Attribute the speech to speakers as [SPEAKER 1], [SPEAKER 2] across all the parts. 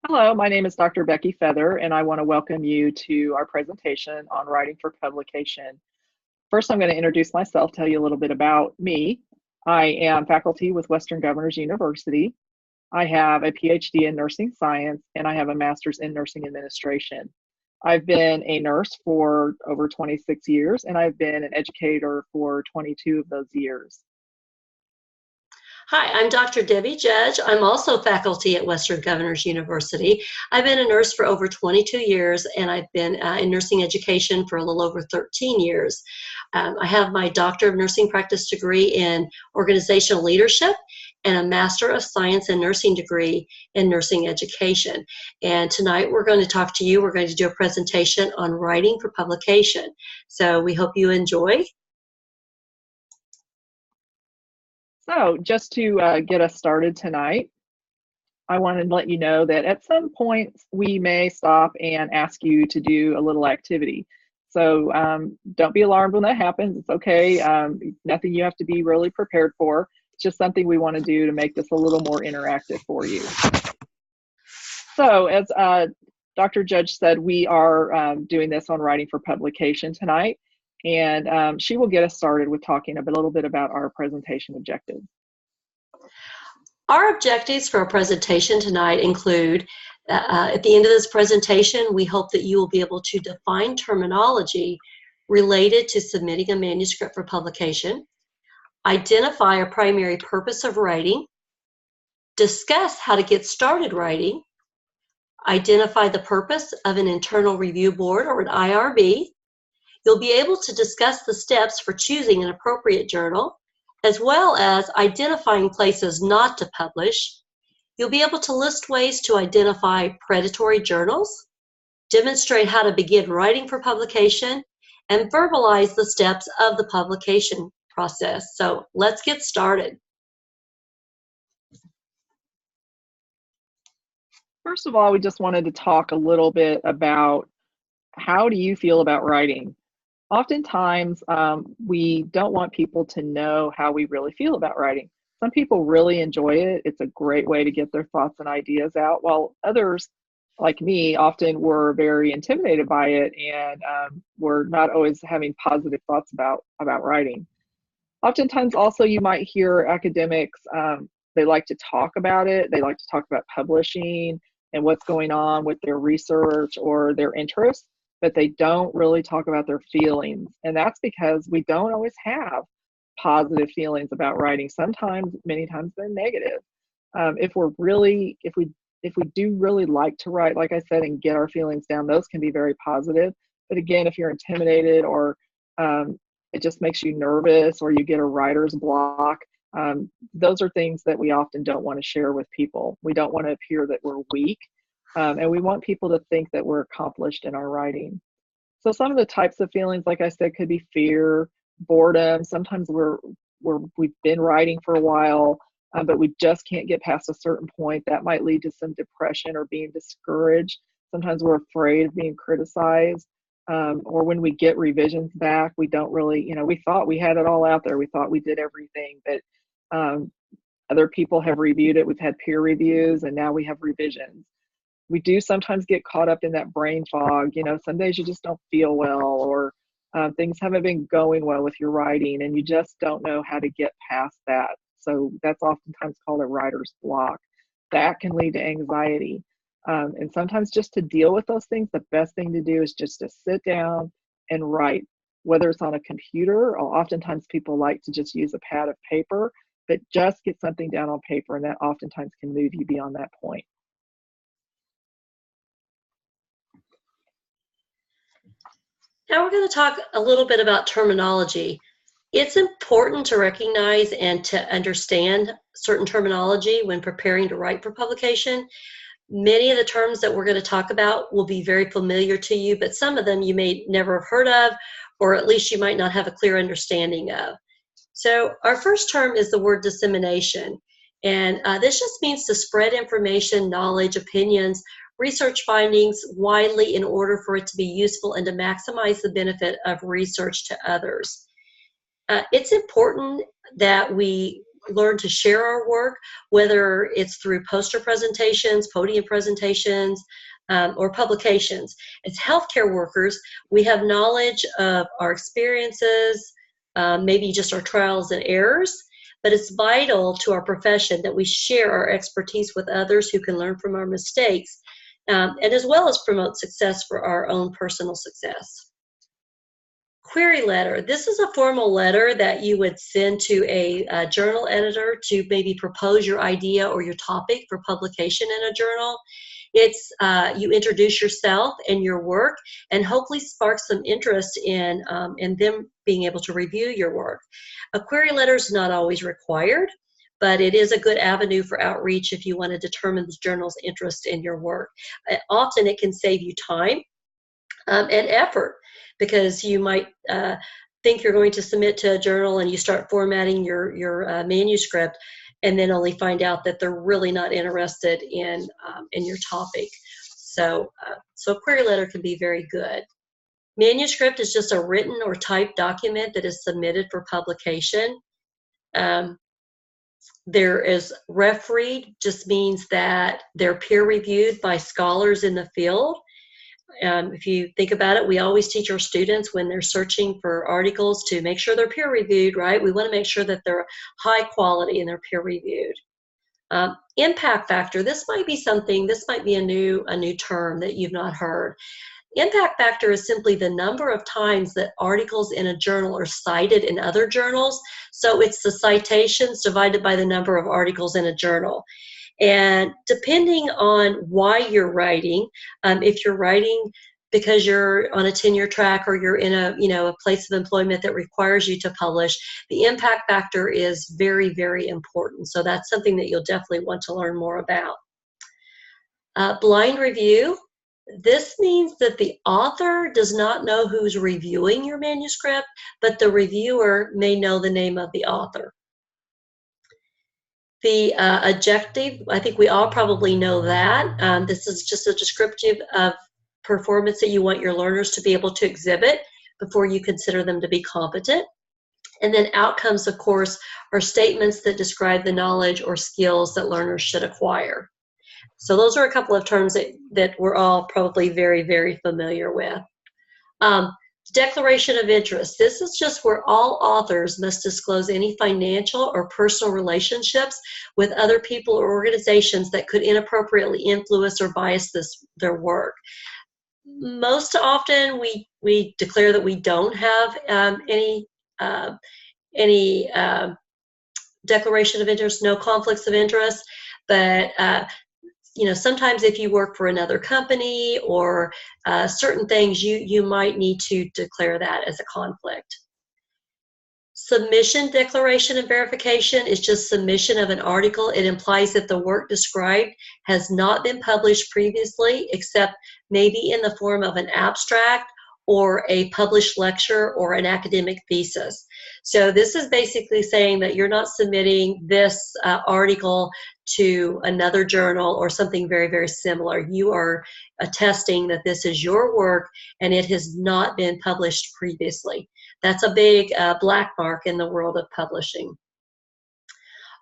[SPEAKER 1] Hello, my name is Dr. Becky Feather, and I want to welcome you to our presentation on writing for publication. First, I'm going to introduce myself, tell you a little bit about me. I am faculty with Western Governors University. I have a PhD in nursing science, and I have a master's in nursing administration. I've been a nurse for over 26 years, and I've been an educator for 22 of those years.
[SPEAKER 2] Hi, I'm Dr. Debbie Judge. I'm also faculty at Western Governors University. I've been a nurse for over 22 years, and I've been in nursing education for a little over 13 years. I have my Doctor of Nursing Practice degree in organizational leadership and a Master of Science in Nursing degree in nursing education. And tonight we're going to talk to you. We're going to do a presentation on writing for publication. So we hope you enjoy.
[SPEAKER 1] So just to get us started tonight, I wanted to let you know that at some point we may stop and ask you to do a little activity. So don't be alarmed when that happens. It's okay. Nothing you have to be really prepared for. It's just something we want to do to make this a little more interactive for you. So as Dr. Judge said, we are doing this on writing for publication tonight. And she will get us started with talking a little bit about our presentation objectives.
[SPEAKER 2] Our objectives for our presentation tonight include, at the end of this presentation, we hope that you will be able to define terminology related to submitting a manuscript for publication, identify a primary purpose of writing, discuss how to get started writing, identify the purpose of an internal review board or an IRB. You'll be able to discuss the steps for choosing an appropriate journal, as well as identifying places not to publish. You'll be able to list ways to identify predatory journals, demonstrate how to begin writing for publication, and verbalize the steps of the publication process. So let's get started.
[SPEAKER 1] First of all, we just wanted to talk a little bit about how do you feel about writing? Oftentimes, we don't want people to know how we really feel about writing. Some people really enjoy it. It's a great way to get their thoughts and ideas out, while others, like me, often were very intimidated by it and were not always having positive thoughts about writing. Oftentimes, also, you might hear academics, they like to talk about it. They like to talk about publishing and what's going on with their research or their interests, but they don't really talk about their feelings. And that's because we don't always have positive feelings about writing. Sometimes, many times they're negative. If we do really like to write, like I said, and get our feelings down, those can be very positive. But again, if you're intimidated or it just makes you nervous or you get a writer's block, those are things that we often don't want to share with people. We don't want to appear that we're weak. And we want people to think that we're accomplished in our writing. So some of the types of feelings, like I said, could be fear, boredom. Sometimes we've been writing for a while, but we just can't get past a certain point. That might lead to some depression or being discouraged. Sometimes we're afraid of being criticized. Or when we get revisions back, we don't really, we thought we had it all out there. We thought we did everything, but other people have reviewed it. We've had peer reviews, and now we have revisions. We do sometimes get caught up in that brain fog. Some days you just don't feel well, or things haven't been going well with your writing, and you just don't know how to get past that. So that's oftentimes called a writer's block. That can lead to anxiety. And sometimes just to deal with those things, the best thing to do is just to sit down and write, whether it's on a computer, or oftentimes people like to just use a pad of paper, but just get something down on paper, and that oftentimes can move you beyond that point.
[SPEAKER 2] Now we're going to talk a little bit about terminology. It's important to recognize and to understand certain terminology when preparing to write for publication. Many of the terms that we're going to talk about will be very familiar to you, but some of them you may never have heard of, or at least you might not have a clear understanding of. So our first term is the word dissemination. And this just means to spread information, knowledge, opinions, research findings widely in order for it to be useful and to maximize the benefit of research to others. It's important that we learn to share our work, whether it's through poster presentations, podium presentations, or publications. As healthcare workers, we have knowledge of our experiences, maybe just our trials and errors, but it's vital to our profession that we share our expertise with others who can learn from our mistakes, and as well as promote success for our own personal success. Query letter. This is a formal letter that you would send to a journal editor to maybe propose your idea or your topic for publication in a journal. It's you introduce yourself and your work, and hopefully spark some interest in them being able to review your work. A query letter is not always required, but it is a good avenue for outreach if you want to determine the journal's interest in your work. Often it can save you time and effort, because you might think you're going to submit to a journal and you start formatting your manuscript, and then only find out that they're really not interested in your topic. So a query letter can be very good. Manuscript is just a written or typed document that is submitted for publication. There is refereed, just means that they're peer reviewed by scholars in the field. If you think about it, we always teach our students when they're searching for articles to make sure they're peer reviewed, right? We want to make sure that they're high quality and they're peer reviewed. Impact factor, this might be a new term that you've not heard. Impact factor is simply the number of times that articles in a journal are cited in other journals. So it's the citations divided by the number of articles in a journal. And depending on why you're writing, if you're writing because you're on a tenure track or you're in a place of employment that requires you to publish, the impact factor is very, very important. So that's something that you'll definitely want to learn more about. Blind review. This means that the author does not know who's reviewing your manuscript, but the reviewer may know the name of the author. The adjective, I think we all probably know that. This is just a descriptive of performance that you want your learners to be able to exhibit before you consider them to be competent. And then outcomes, of course, are statements that describe the knowledge or skills that learners should acquire. So those are a couple of terms that we're all probably very, very familiar with. Declaration of interest. This is just where all authors must disclose any financial or personal relationships with other people or organizations that could inappropriately influence or bias their work. Most often we declare that we don't have any declaration of interest, no conflicts of interest, but sometimes if you work for another company or certain things, you might need to declare that as a conflict. Submission, declaration, and verification is just submission of an article. It implies that the work described has not been published previously, except maybe in the form of an abstract or a published lecture or an academic thesis. So this is basically saying that you're not submitting this article to another journal or something very, very similar. You are attesting that this is your work and it has not been published previously. That's a big black mark in the world of publishing.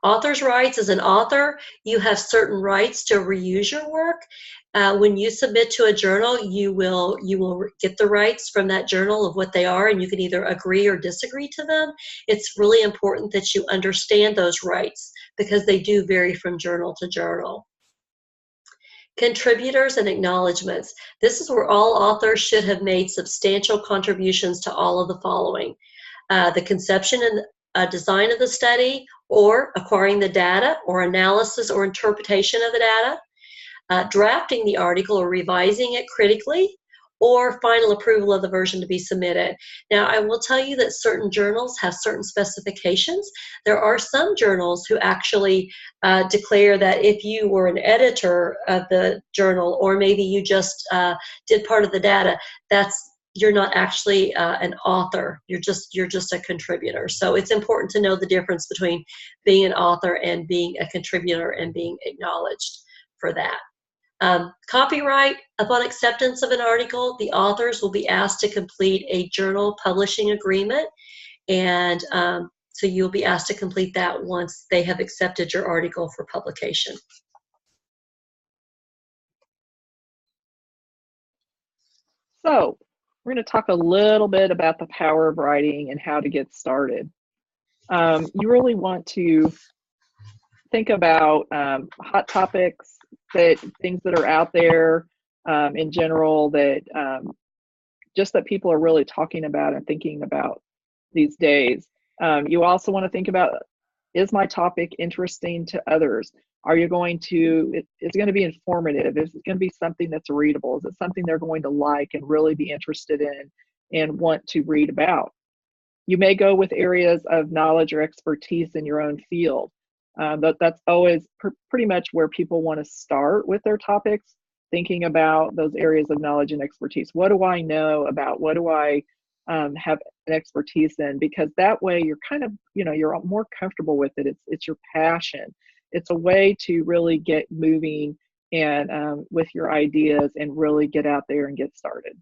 [SPEAKER 2] Author's rights. As an author, you have certain rights to reuse your work. When you submit to a journal, you will get the rights from that journal of what they are, and you can either agree or disagree to them. It's really important that you understand those rights because they do vary from journal to journal. Contributors and acknowledgments. This is where all authors should have made substantial contributions to all of the following: the conception and design of the study, or acquiring the data, or analysis or interpretation of the data, drafting the article or revising it critically, or final approval of the version to be submitted. Now, I will tell you that certain journals have certain specifications. There are some journals who actually declare that if you were an editor of the journal, or maybe you just did part of the data, you're not actually an author. You're just a contributor. So it's important to know the difference between being an author and being a contributor and being acknowledged for that. Copyright. Upon acceptance of an article, the authors will be asked to complete a journal publishing agreement, and So you'll be asked to complete that once they have accepted your article for publication.
[SPEAKER 1] So we're going to talk a little bit about the power of writing and how to get started. You really want to think about hot topics, things that are out there in general, that just that people are really talking about and thinking about these days. You also want to think about, is my topic interesting to others? Are you going to, is it going to be informative? Is it going to be something that's readable? Is it something they're going to like and really be interested in and want to read about? You may go with areas of knowledge or expertise in your own field. That's always pretty much where people want to start with their topics, thinking about those areas of knowledge and expertise. What do I know about? What do I have an expertise in? Because that way you're kind of, you're more comfortable with it. It's your passion. It's a way to really get moving and with your ideas and really get out there and get started.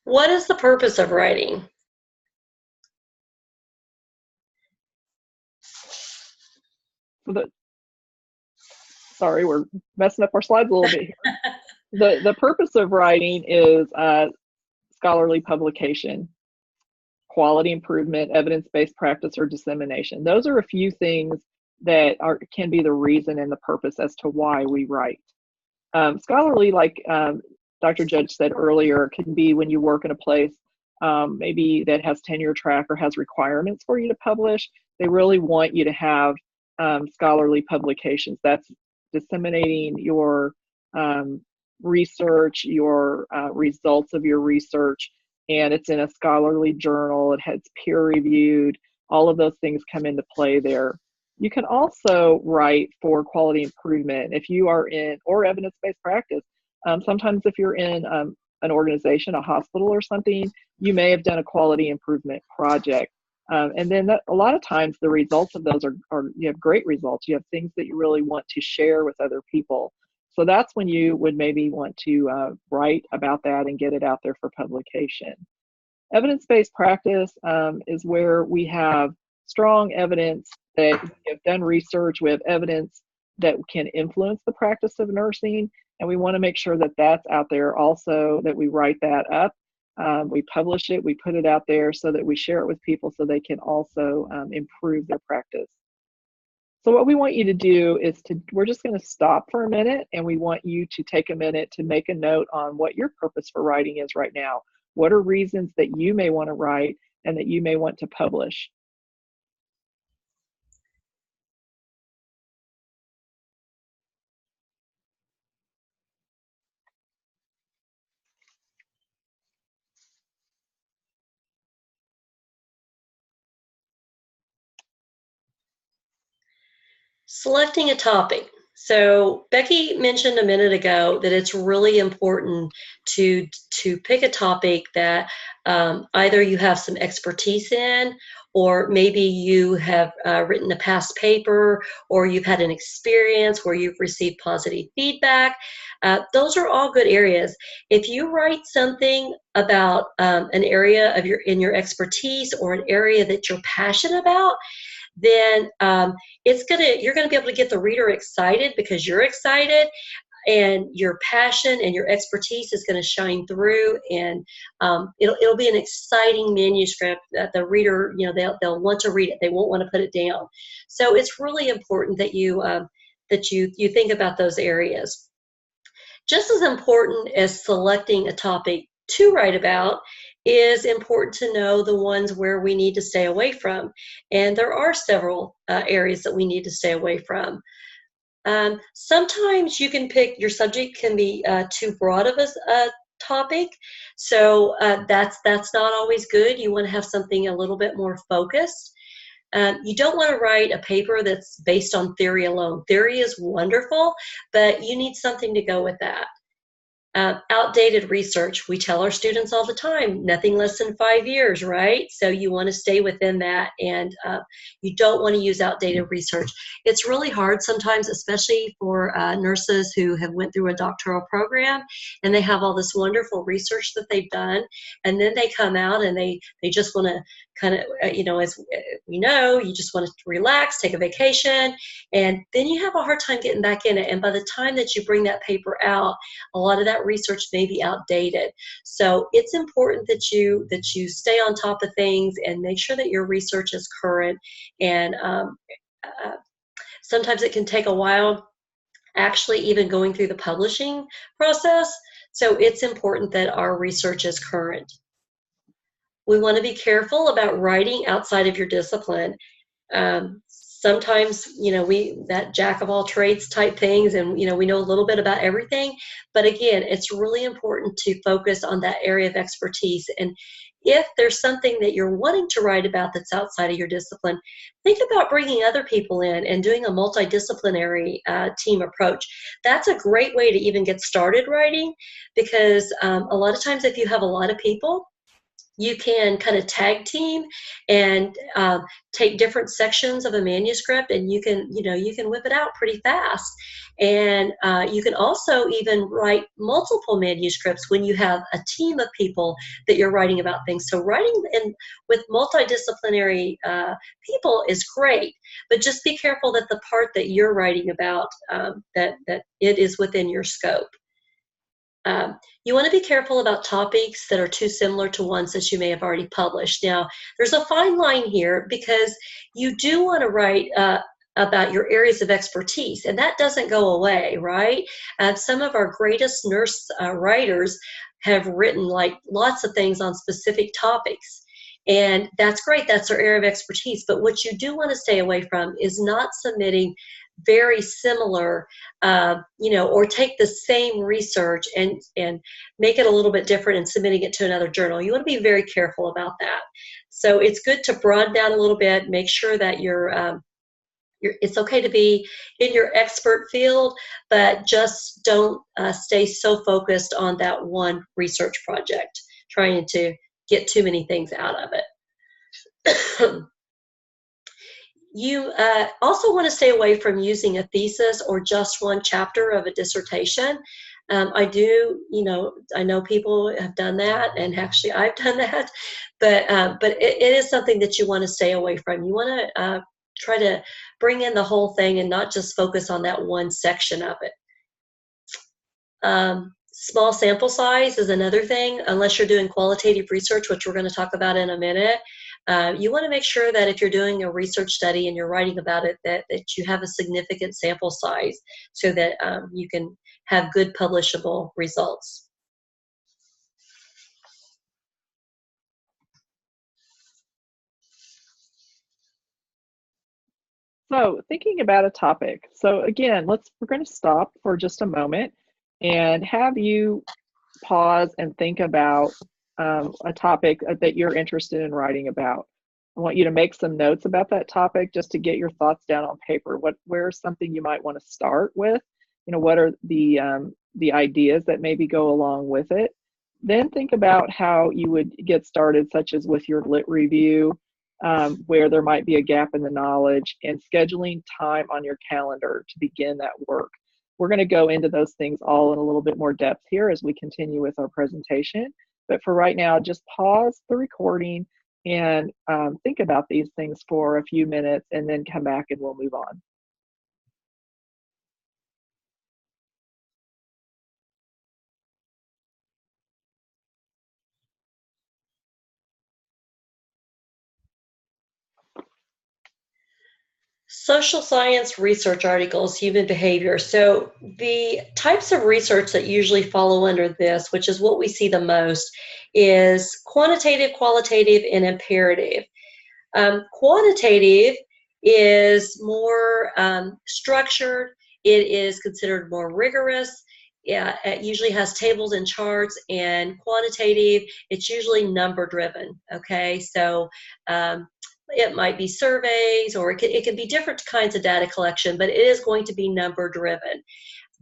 [SPEAKER 2] What is the purpose of writing?
[SPEAKER 1] Sorry, we're messing up our slides a little bit here. The purpose of writing is scholarly publication, quality improvement, evidence-based practice, or dissemination. Those are a few things that can be the reason and the purpose as to why we write. Scholarly, like Dr. Judge said earlier, can be when you work in a place maybe that has tenure track or has requirements for you to publish. They really want you to have scholarly publications. That's disseminating your research, your results of your research, and it's in a scholarly journal. It's peer reviewed. All of those things come into play there. You can also write for quality improvement if you are in, or evidence-based practice. Sometimes if you're in an organization, a hospital or something, you may have done a quality improvement project. And then a lot of times the results of those are, you have great results. You have things that you really want to share with other people. So that's when you would maybe want to write about that and get it out there for publication. Evidence-based practice is where we have strong evidence that we have done research, we have evidence that can influence the practice of nursing, and we want to make sure that that's out there also, that we write that up. We publish it, we put it out there so that we share it with people so they can also improve their practice. So what we want you to do is we're just going to stop for a minute, and we want you to take a minute to make a note on what your purpose for writing is right now. What are reasons that you may want to write and that you may want to publish?
[SPEAKER 2] Selecting a topic. So Becky mentioned a minute ago that it's really important to pick a topic that either you have some expertise in, or maybe you have written a past paper, or you've had an experience where you've received positive feedback. Those are all good areas. If you write something about an area of your expertise, or an area that you're passionate about, then you're gonna be able to get the reader excited because you're excited, and your passion and your expertise is going to shine through, and it'll be an exciting manuscript that the reader, they'll want to read it. They won't want to put it down. So it's really important that you think about those areas. Just as important as selecting a topic to write about is important to know the ones where we need to stay away from. And there are several areas that we need to stay away from. Sometimes you can pick, your subject can be too broad of a topic, so that's not always good. You want to have something a little bit more focused. You don't want to write a paper that's based on theory alone. Theory is wonderful, but you need something to go with that. Outdated research, we tell our students all the time, nothing less than 5 years, right? So you want to stay within that, and you don't want to use outdated research. It's really hard sometimes, especially for nurses who have went through a doctoral program and they have all this wonderful research that they've done, and then they come out and they just want to kind of, as we know, you just want to relax, take a vacation, and then you have a hard time getting back in it. And by the time that you bring that paper out, a lot of that research may be outdated. So it's important that you stay on top of things and make sure that your research is current. And sometimes it can take a while, actually, even going through the publishing process. So it's important that our research is current. We want to be careful about writing outside of your discipline. Sometimes, that jack of all trades type things, and, we know a little bit about everything. But again, it's really important to focus on that area of expertise. And if there's something that you're wanting to write about that's outside of your discipline, think about bringing other people in and doing a multidisciplinary team approach. That's a great way to even get started writing, because a lot of times if you have a lot of people, you can kind of tag team and take different sections of a manuscript, and you can whip it out pretty fast. And you can also even write multiple manuscripts when you have a team of people that you're writing about things. So writing with multidisciplinary people is great, but just be careful that the part that you're writing about, that it is within your scope. You want to be careful about topics that are too similar to ones that you may have already published. Now, there's a fine line here, because you do want to write about your areas of expertise, and that doesn't go away, right? Some of our greatest nurse writers have written lots of things on specific topics, and that's great. That's their area of expertise. But what you do want to stay away from is not submitting very similar, or take the same research and make it a little bit different and submitting it to another journal. You want to be very careful about that. So it's good to broaden down a little bit, make sure that it's okay to be in your expert field, but just don't stay so focused on that one research project, trying to get too many things out of it. You also want to stay away from using a thesis or just one chapter of a dissertation. I know people have done that, and actually I've done that, but it is something that you want to stay away from. You want to try to bring in the whole thing and not just focus on that one section of it. Small sample size is another thing, unless you're doing qualitative research, which we're going to talk about in a minute. You want to make sure that if you're doing a research study and you're writing about it, that you have a significant sample size, so that you can have good publishable results.
[SPEAKER 1] So thinking about a topic. So again, we're going to stop for just a moment and have you pause and think about a topic that you're interested in writing about. I want you to make some notes about that topic just to get your thoughts down on paper. Where's something you might want to start with? What are the ideas that maybe go along with it? Then think about how you would get started, such as with your lit review, where there might be a gap in the knowledge, and scheduling time on your calendar to begin that work. We're going to go into those things all in a little bit more depth here as we continue with our presentation. But for right now, just pause the recording and think about these things for a few minutes, and then come back and we'll move on.
[SPEAKER 2] Social science research articles, human behavior. So the types of research that usually follow under this, which is what we see the most, is quantitative, qualitative, and imperative. Quantitative is more structured. It is considered more rigorous. It usually has tables and charts. And quantitative, it's usually number driven. Okay, so it might be surveys, or it can be different kinds of data collection, but it is going to be number driven.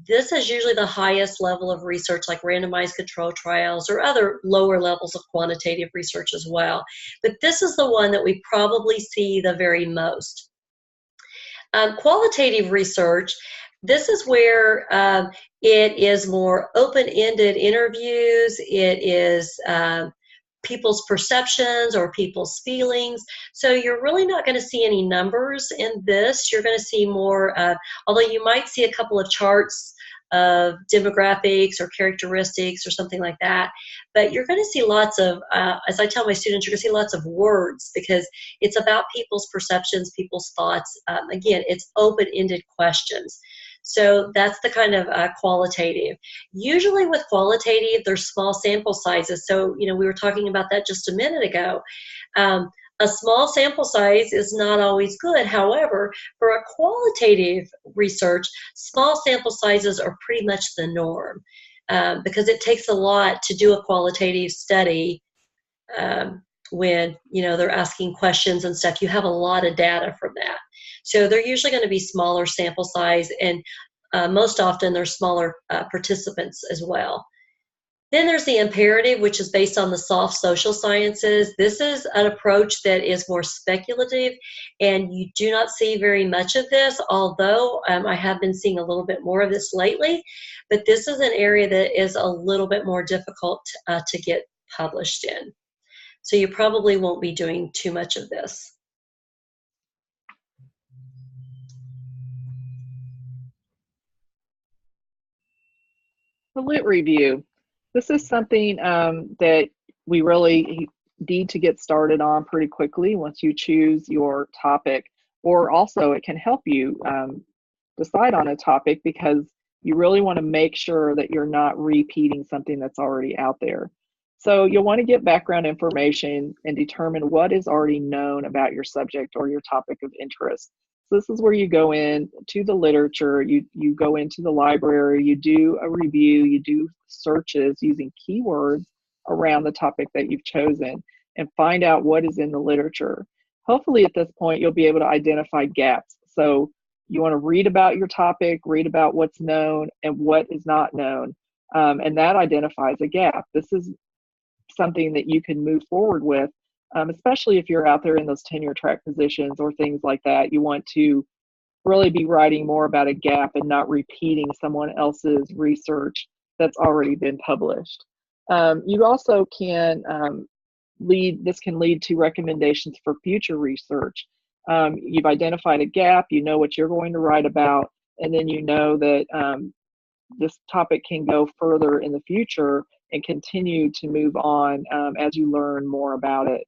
[SPEAKER 2] This is usually the highest level of research, like randomized control trials or other lower levels of quantitative research as well. But this is the one that we probably see the very most. Qualitative research, this is where it is more open-ended interviews. It is people's perceptions or people's feelings. So you're really not going to see any numbers in this. You're going to see more, although you might see a couple of charts of demographics or characteristics or something like that. But you're going to see lots of, as I tell my students, you're going to see lots of words because it's about people's perceptions, people's thoughts. Again, it's open-ended questions. So that's the kind of qualitative. Usually with qualitative, there's small sample sizes. So, we were talking about that just a minute ago. A small sample size is not always good. However, for a qualitative research, small sample sizes are pretty much the norm because it takes a lot to do a qualitative study when, they're asking questions and stuff. You have a lot of data from that. So they're usually going to be smaller sample size, and most often they're smaller participants as well. Then there's the imperative, which is based on the soft social sciences. This is an approach that is more speculative, and you do not see very much of this, although I have been seeing a little bit more of this lately. But this is an area that is a little bit more difficult to get published in. So you probably won't be doing too much of this.
[SPEAKER 1] The lit review. This is something that we really need to get started on pretty quickly once you choose your topic, or also it can help you decide on a topic because you really want to make sure that you're not repeating something that's already out there. So you'll want to get background information and determine what is already known about your subject or your topic of interest. So this is where you go in to the literature, you go into the library, you do a review, you do searches using keywords around the topic that you've chosen and find out what is in the literature. Hopefully at this point, you'll be able to identify gaps. So you want to read about your topic, read about what's known and what is not known. And that identifies a gap. This is something that you can move forward with. Especially if you're out there in those tenure track positions or things like that. You want to really be writing more about a gap and not repeating someone else's research that's already been published. You also can this can lead to recommendations for future research. You've identified a gap, you know what you're going to write about, and then you know that this topic can go further in the future and continue to move on as you learn more about it.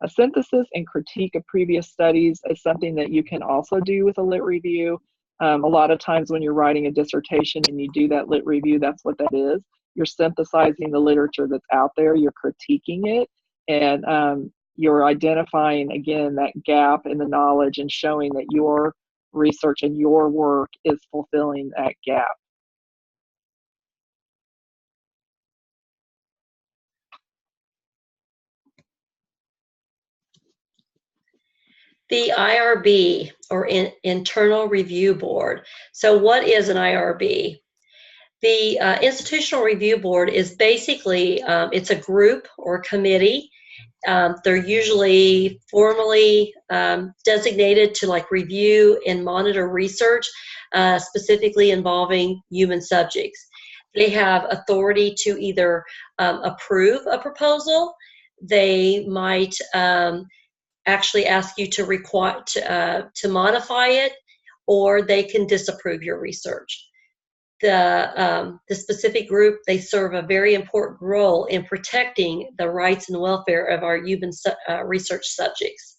[SPEAKER 1] A synthesis and critique of previous studies is something that you can also do with a lit review. A lot of times when you're writing a dissertation and you do that lit review, that's what that is. You're synthesizing the literature that's out there, you're critiquing it, and you're identifying, again, that gap in the knowledge and showing that your research and your work is fulfilling that gap.
[SPEAKER 2] The IRB, or Internal Review Board. So what is an IRB? The Institutional Review Board is basically, it's a group or committee. They're usually formally designated to review and monitor research, specifically involving human subjects. They have authority to either approve a proposal. They might actually ask you to modify it, or they can disapprove your research. The specific group, they serve a very important role in protecting the rights and welfare of our human research subjects.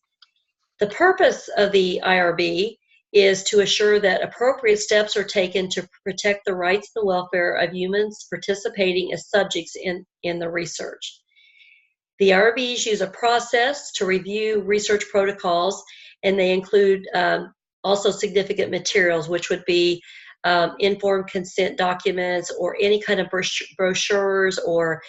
[SPEAKER 2] The purpose of the IRB is to assure that appropriate steps are taken to protect the rights and the welfare of humans participating as subjects in the research. The IRBs use a process to review research protocols, and they include also significant materials, which would be informed consent documents or any kind of brochures or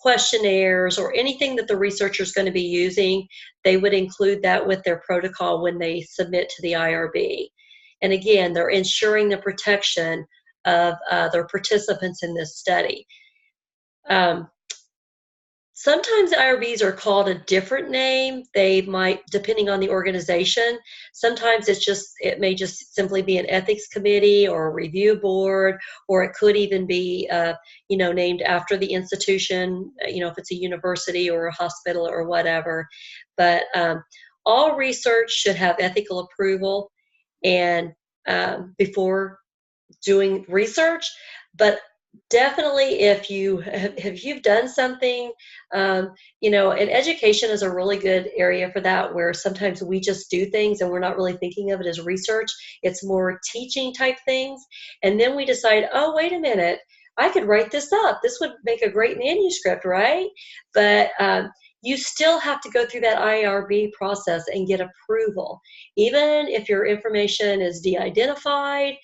[SPEAKER 2] questionnaires or anything that the researcher is going to be using. They would include that with their protocol when they submit to the IRB. And again, they're ensuring the protection of their participants in this study. Sometimes IRBs are called a different name. They might, depending on the organization, sometimes it may just simply be an ethics committee or a review board, or it could even be, named after the institution, if it's a university or a hospital or whatever. But all research should have ethical approval and before doing research. But definitely, if you've done something, and education is a really good area for that, where sometimes we just do things and we're not really thinking of it as research. It's more teaching type things, and then we decide, oh, wait a minute, I could write this up. This would make a great manuscript, right? But you still have to go through that IRB process and get approval, even if your information is de-identified.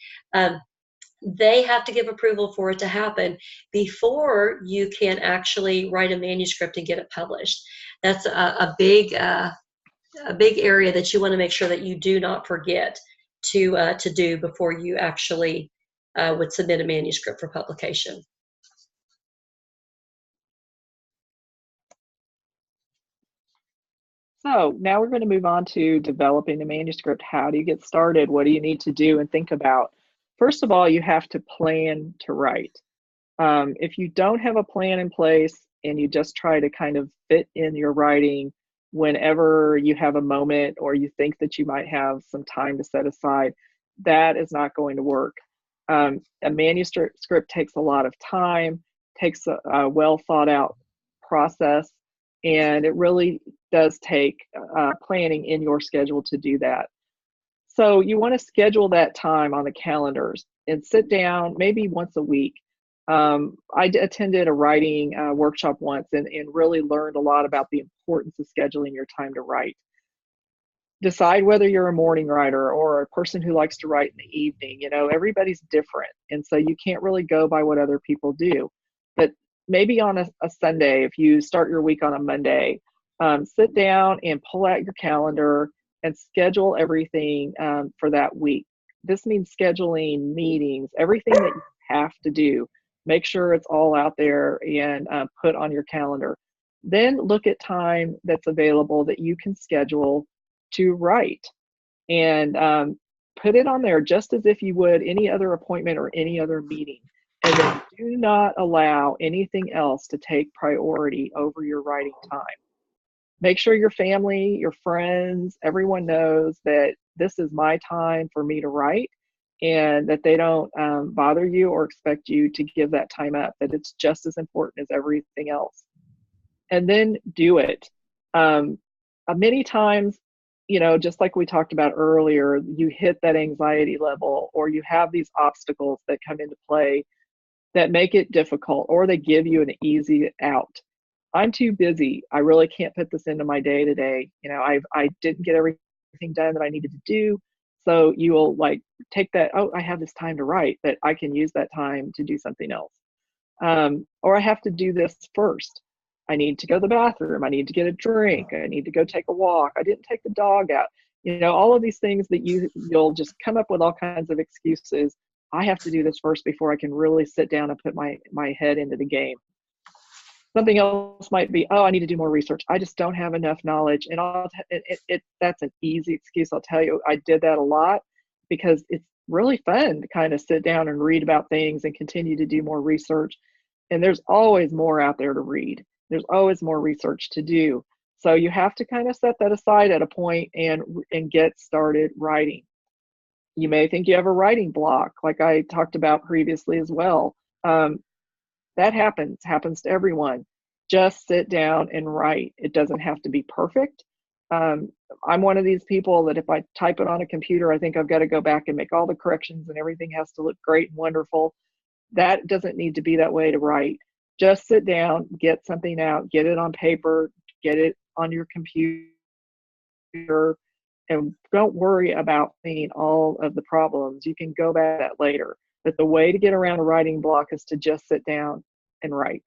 [SPEAKER 2] They have to give approval for it to happen before you can actually write a manuscript and get it published. That's a big area that you want to make sure that you do not forget to do before you actually would submit a manuscript for publication.
[SPEAKER 1] So now we're going to move on to developing the manuscript. How do you get started? What do you need to do and think about? First of all, you have to plan to write. If you don't have a plan in place and you just try to kind of fit in your writing whenever you have a moment or you think that you might have some time to set aside, that is not going to work. A manuscript takes a lot of time, takes a well thought out process, and it really does take planning in your schedule to do that. So you want to schedule that time on the calendars and sit down maybe once a week. I attended a writing workshop once and really learned a lot about the importance of scheduling your time to write. Decide whether you're a morning writer or a person who likes to write in the evening. Everybody's different, and so you can't really go by what other people do. But maybe on a Sunday, if you start your week on a Monday, sit down and pull out your calendar and schedule everything for that week. This means scheduling meetings, everything that you have to do. Make sure it's all out there and put on your calendar. Then look at time that's available that you can schedule to write, and put it on there just as if you would any other appointment or any other meeting. And then do not allow anything else to take priority over your writing time. Make sure your family, your friends, everyone knows that this is my time for me to write, and that they don't bother you or expect you to give that time up, that it's just as important as everything else. And then do it. Many times, just like we talked about earlier, you hit that anxiety level or you have these obstacles that come into play that make it difficult, or they give you an easy out. I'm too busy. I really can't put this into my day today. I didn't get everything done that I needed to do. So you will take that, oh, I have this time to write, but I can use that time to do something else. Or I have to do this first. I need to go to the bathroom. I need to get a drink. I need to go take a walk. I didn't take the dog out. All of these things that you'll just come up with all kinds of excuses. I have to do this first before I can really sit down and put my head into the game. Something else might be, oh, I need to do more research. I just don't have enough knowledge. And that's an easy excuse. I'll tell you, I did that a lot because it's really fun to kind of sit down and read about things and continue to do more research. And there's always more out there to read. There's always more research to do. So you have to kind of set that aside at a point and get started writing. You may think you have a writing block, like I talked about previously as well. That happens to everyone. Just sit down and write. It doesn't have to be perfect. I'm one of these people that if I type it on a computer, I think I've got to go back and make all the corrections and everything has to look great and wonderful. That doesn't need to be that way to write. Just sit down, get something out, get it on paper, get it on your computer, and don't worry about seeing all of the problems. You can go back to that later. But the way to get around a writing block is to just sit down and write.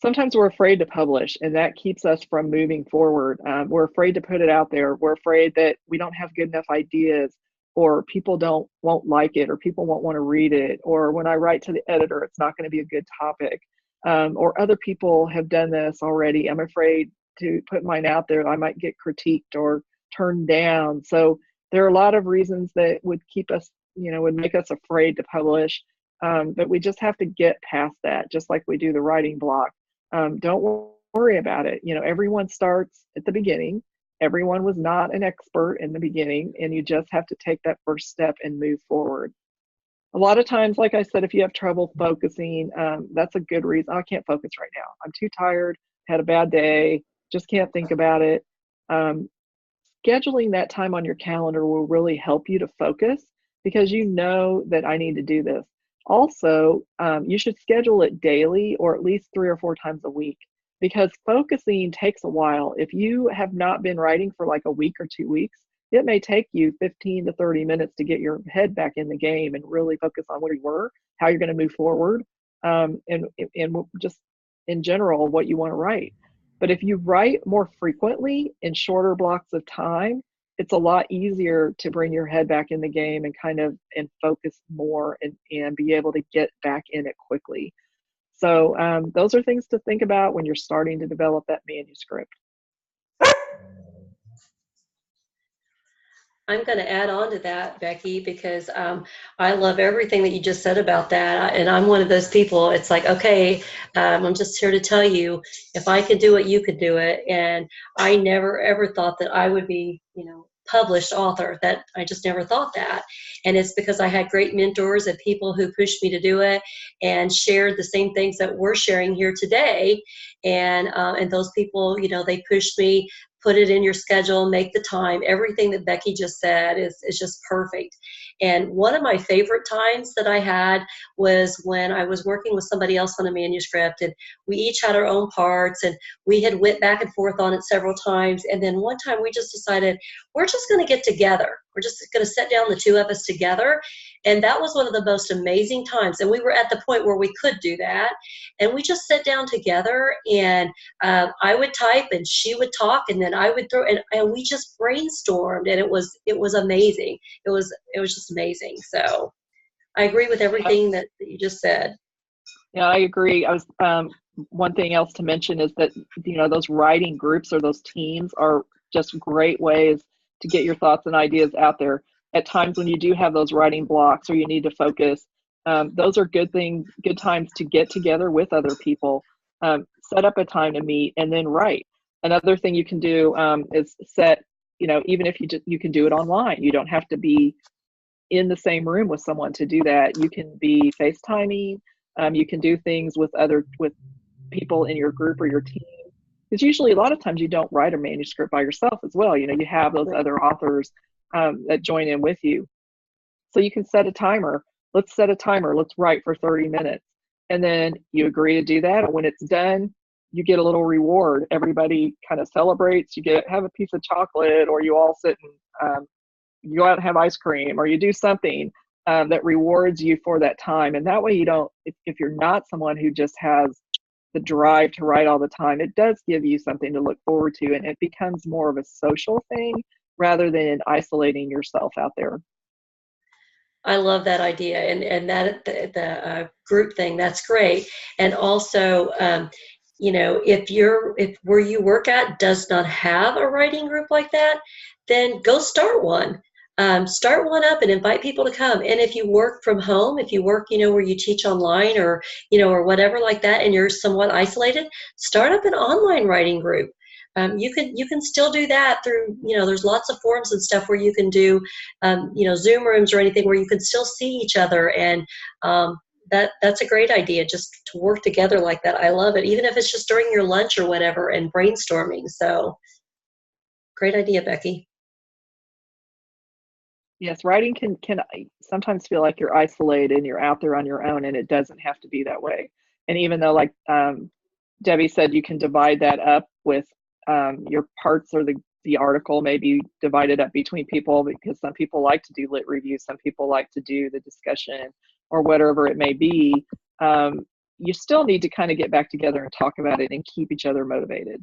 [SPEAKER 1] Sometimes we're afraid to publish, and that keeps us from moving forward. We're afraid to put it out there. We're afraid that we don't have good enough ideas. or people won't like it, or people won't want to read it, or when I write to the editor, it's not going to be a good topic, or other people have done this already. I'm afraid to put mine out there. I might get critiqued or turned down. So there are a lot of reasons that would keep us, would make us afraid to publish. But we just have to get past that, just like we do the writing block. Don't worry about it. Everyone starts at the beginning. Everyone was not an expert in the beginning, and you just have to take that first step and move forward. A lot of times, like I said, if you have trouble focusing, that's a good reason. I can't focus right now. I'm too tired, had a bad day, just can't think about it. Scheduling that time on your calendar will really help you to focus, because you know that I need to do this. Also, you should schedule it daily, or at least 3 or 4 times a week, because focusing takes a while. If you have not been writing for like a week or 2 weeks, it may take you 15 to 30 minutes to get your head back in the game and really focus on where you were, how you're going to move forward, and just in general, what you want to write. But if you write more frequently in shorter blocks of time, it's a lot easier to bring your head back in the game and focus more and be able to get back in it quickly. So those are things to think about when you're starting to develop that manuscript.
[SPEAKER 2] I'm going to add on to that, Becky, because I love everything that you just said about that. And I'm one of those people. It's like, okay, I'm just here to tell you, if I could do it, you could do it. And I never, ever thought that I would be, published author. That I just never thought that. And it's because I had great mentors and people who pushed me to do it and shared the same things that we're sharing here today. And those people, they pushed me. Put it in your schedule, make the time. Everything that Becky just said is just perfect. And one of my favorite times that I had was when I was working with somebody else on a manuscript, and we each had our own parts, and we had went back and forth on it several times. And then one time we just decided, we're just going to get together. We're just going to sit down, the two of us together. And that was one of the most amazing times. And we were at the point where we could do that. And we just sat down together, and I would type and she would talk, and then I would throw, and we just brainstormed, and it was amazing. It was just amazing. So I agree with everything that you just said.
[SPEAKER 1] Yeah, I agree. One thing else to mention is that, those writing groups or those teams are just great ways to get your thoughts and ideas out there. At times when you do have those writing blocks or you need to focus, those are good times to get together with other people, set up a time to meet, and then write. Another thing you can do is set, even if you can do it online. You don't have to be in the same room with someone to do that. You can be FaceTiming. You can do things with people in your group or your team. Because usually a lot of times you don't write a manuscript by yourself as well. You have those other authors that join in with you. So you can set a timer. Let's set a timer. Let's write for 30 minutes. And then you agree to do that. And when it's done, you get a little reward. Everybody kind of celebrates. You have a piece of chocolate, or you all sit and you go out and have ice cream, or you do something that rewards you for that time. And that way you don't, if you're not someone who just has the drive to write all the time, it does give you something to look forward to, and it becomes more of a social thing rather than isolating yourself out there.
[SPEAKER 2] I love that idea, and that the group thing, that's great. And also, if where you work at does not have a writing group like that, then go start one. Start one up and invite people to come. And if you work from home, if you work, where you teach online, or whatever like that, and you're somewhat isolated, start up an online writing group. You can still do that through, there's lots of forums and stuff where you can do, Zoom rooms or anything where you can still see each other. And that's a great idea, just to work together like that. I love it, even if it's just during your lunch or whatever and brainstorming. So great idea, Becky.
[SPEAKER 1] Yes, writing can sometimes feel like you're isolated and you're out there on your own, and it doesn't have to be that way. And even though, like Debbie said, you can divide that up with your parts, or the article may be divided up between people, because some people like to do lit reviews, some people like to do the discussion, or whatever it may be. You still need to kind of get back together and talk about it and keep each other motivated.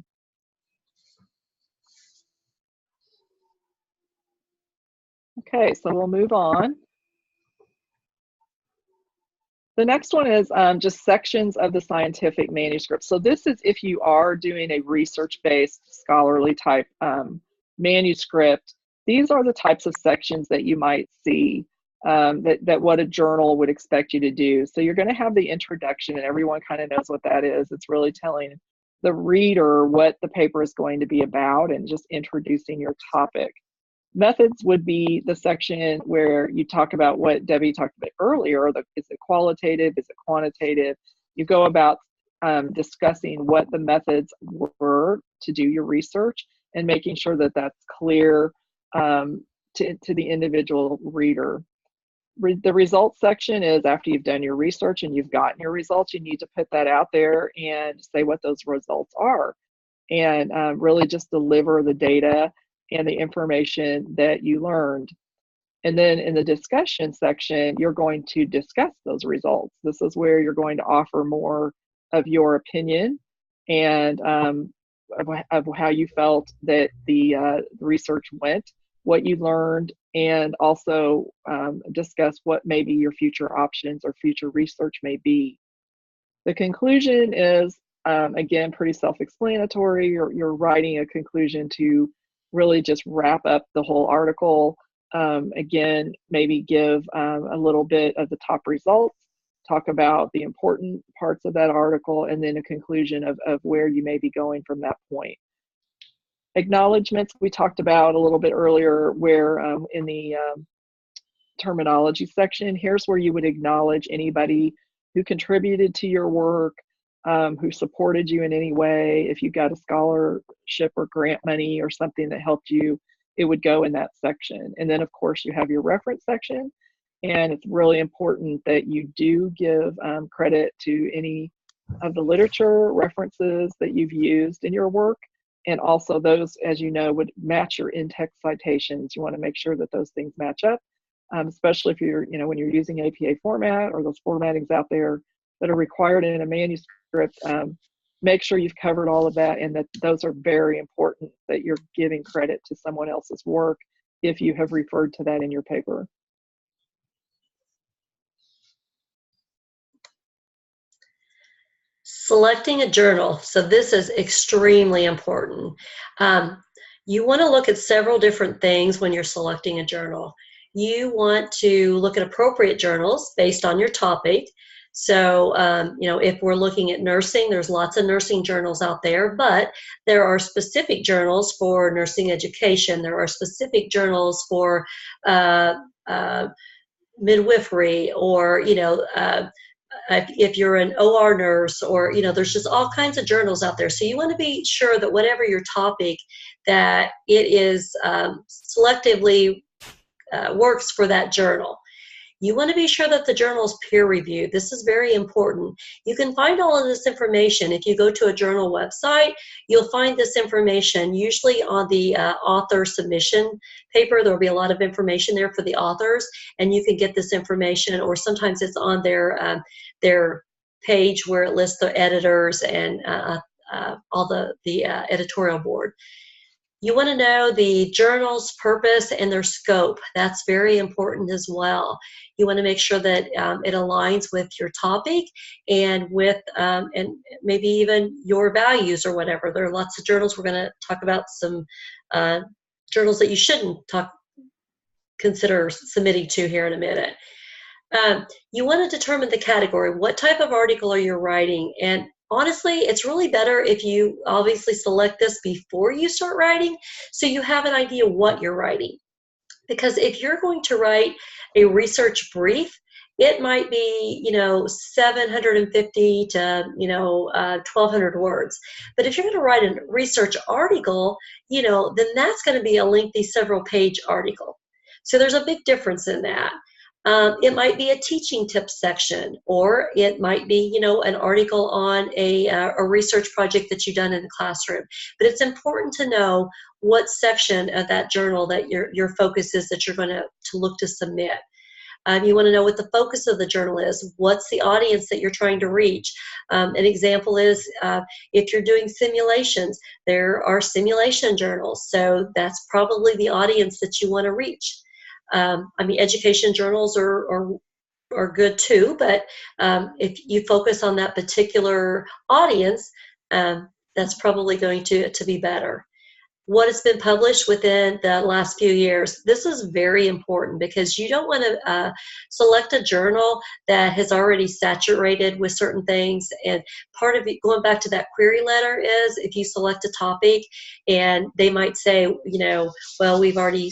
[SPEAKER 1] Okay, so we'll move on. The next one is just sections of the scientific manuscript. So this is if you are doing a research-based scholarly type manuscript. These are the types of sections that you might see that what a journal would expect you to do. So you're going to have the introduction, and everyone kind of knows what that is. It's really telling the reader what the paper is going to be about and just introducing your topic. Methods would be the section where you talk about what Debbie talked about earlier. Is it qualitative? Is it quantitative? You go about discussing what the methods were to do your research and making sure that that's clear to the individual reader. The results section is after you've done your research and you've gotten your results, you need to put that out there and say what those results are, and really just deliver the data and the information that you learned. And then in the discussion section, you're going to discuss those results. This is where you're going to offer more of your opinion and of how you felt that the research went, what you learned, and also discuss what maybe your future options or future research may be. The conclusion is, again, pretty self-explanatory. You're writing a conclusion to really just wrap up the whole article. Again, maybe give a little bit of the top results, talk about the important parts of that article, and then a conclusion of where you may be going from that point. Acknowledgements we talked about a little bit earlier, where in the terminology section, here's where you would acknowledge anybody who contributed to your work, who supported you in any way. If you got a scholarship or grant money or something that helped you, it would go in that section. And then of course you have your reference section, and it's really important that you do give credit to any of the literature references that you've used in your work. And also those, as you know, would match your in-text citations. You want to make sure that those things match up, especially if you're, when you're using APA format or those formattings out there that are required in a manuscript. Make sure you've covered all of that, and that those are very important, that you're giving credit to someone else's work if you have referred to that in your paper.
[SPEAKER 2] Selecting a journal. So this is extremely important. You want to look at several different things when you're selecting a journal. You want to look at appropriate journals based on your topic. So, if we're looking at nursing, there's lots of nursing journals out there, but there are specific journals for nursing education. There are specific journals for midwifery, or, if you're an OR nurse, or, there's just all kinds of journals out there. So you want to be sure that whatever your topic, that it is selectively works for that journal. You want to be sure that the journal is peer reviewed. This is very important. You can find all of this information. If you go to a journal website, you'll find this information usually on the author submission paper. There will be a lot of information there for the authors, and you can get this information, or sometimes it's on their page where it lists the editors and all the editorial board. You want to know the journal's purpose and their scope. That's very important as well. You want to make sure that it aligns with your topic and with and maybe even your values or whatever. There are lots of journals. We're going to talk about some journals that you shouldn't consider submitting to here in a minute. You want to determine the category. What type of article are you writing? And honestly, it's really better if you obviously select this before you start writing, so you have an idea what you're writing. Because if you're going to write a research brief, it might be, 750 to, 1,200 words. But if you're going to write a research article, then that's going to be a lengthy several-page article. So there's a big difference in that. It might be a teaching tips section, or it might be, an article on a research project that you've done in the classroom. But it's important to know what section of that journal that your focus is, that you're going to look to submit. You want to know what the focus of the journal is. What's the audience that you're trying to reach? An example is if you're doing simulations, there are simulation journals. So that's probably the audience that you want to reach. I mean, education journals are good too, but if you focus on that particular audience, that's probably going to be better. What has been published within the last few years. This is very important because you don't want to select a journal that has already saturated with certain things. And part of it, going back to that query letter, is if you select a topic and they might say, well, we've already,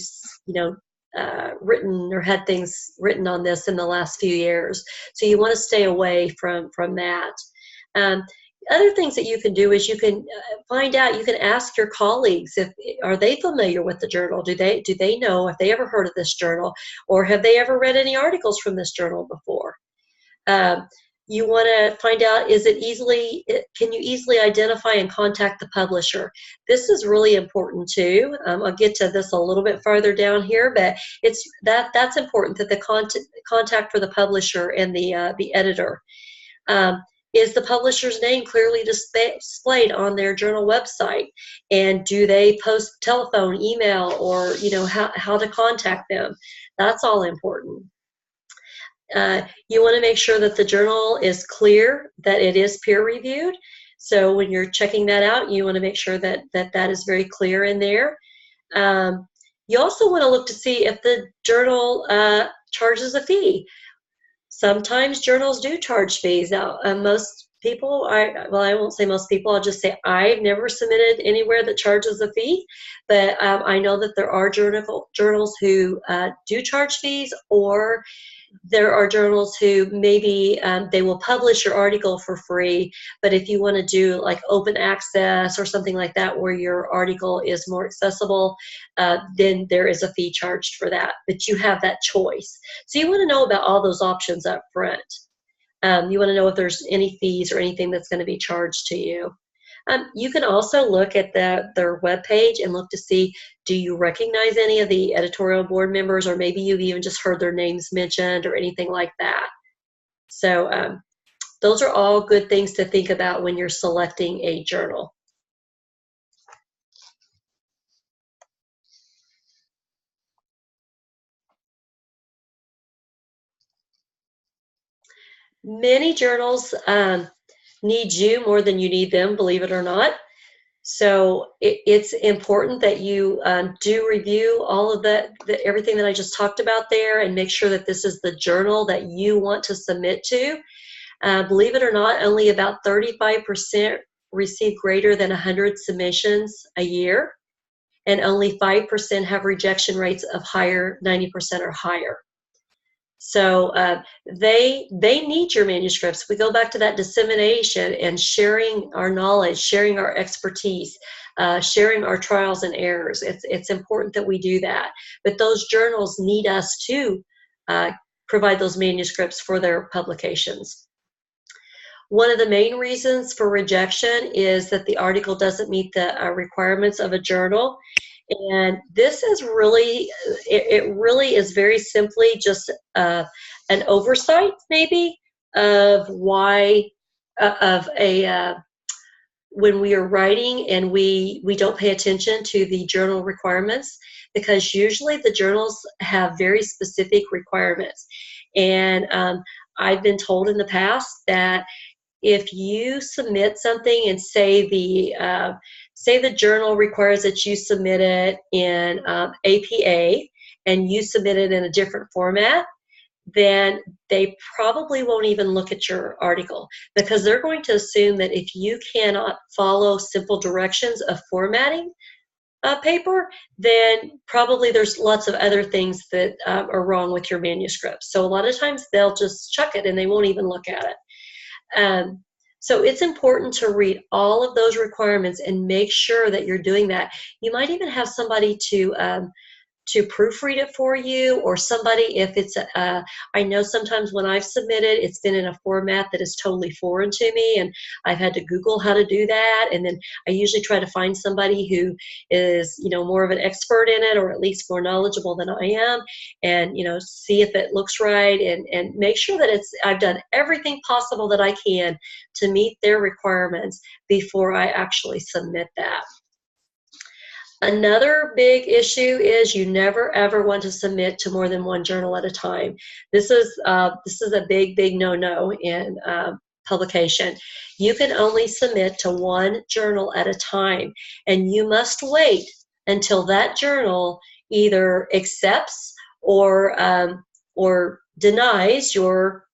[SPEAKER 2] written or had things written on this in the last few years. So you want to stay away from that. Other things that you can do is you can find out, you can ask your colleagues, are they familiar with the journal? Do they know if they ever heard of this journal, or have they ever read any articles from this journal before? You want to find out, can you easily identify and contact the publisher? This is really important too. I'll get to this a little bit farther down here, but that's important, that the contact for the publisher and the editor. Is the publisher's name clearly displayed on their journal website? And do they post telephone, email, or how to contact them? That's all important. You want to make sure that the journal is clear, that it is peer reviewed. So when you're checking that out, you want to make sure that is very clear in there. You also want to look to see if the journal charges a fee. Sometimes journals do charge fees. Now, most people, I won't say most people, I'll just say I've never submitted anywhere that charges a fee, but I know that there are journals who do charge fees, or there are journals who maybe they will publish your article for free, but if you want to do like open access or something like that where your article is more accessible, then there is a fee charged for that, but you have that choice. So you want to know about all those options up front. You want to know if there's any fees or anything that's going to be charged to you. You can also look at their webpage and look to see, do you recognize any of the editorial board members, or maybe you've even just heard their names mentioned or anything like that. So those are all good things to think about when you're selecting a journal. Many journals need you more than you need them, believe it or not. So it's important that you do review all of everything that I just talked about there, and make sure that this is the journal that you want to submit to. Believe it or not, only about 35% receive greater than 100 submissions a year, and only 5% have rejection rates of 90% or higher. So they need your manuscripts. We go back to that dissemination and sharing our knowledge, sharing our expertise, sharing our trials and errors. It's important that we do that. But those journals need us to provide those manuscripts for their publications. One of the main reasons for rejection is that the article doesn't meet the requirements of a journal. And this is really, it really is very simply just an oversight, maybe, of why, when we are writing and we don't pay attention to the journal requirements, because usually the journals have very specific requirements. And I've been told in the past that if you submit something and say the journal requires that you submit it in APA, and you submit it in a different format, then they probably won't even look at your article, because they're going to assume that if you cannot follow simple directions of formatting a paper, then probably there's lots of other things that are wrong with your manuscript. So a lot of times they'll just chuck it and they won't even look at it. So it's important to read all of those requirements and make sure that you're doing that. You might even have somebody to proofread it for you, or somebody, if it's I know sometimes when I've submitted, it's been in a format that is totally foreign to me, and I've had to Google how to do that, and then I usually try to find somebody who is, more of an expert in it, or at least more knowledgeable than I am, and see if it looks right, and make sure that I've done everything possible that I can to meet their requirements before I actually submit that. Another big issue is you never ever want to submit to more than one journal at a time. This is a big no-no in publication. You can only submit to one journal at a time, and you must wait until that journal either accepts or denies your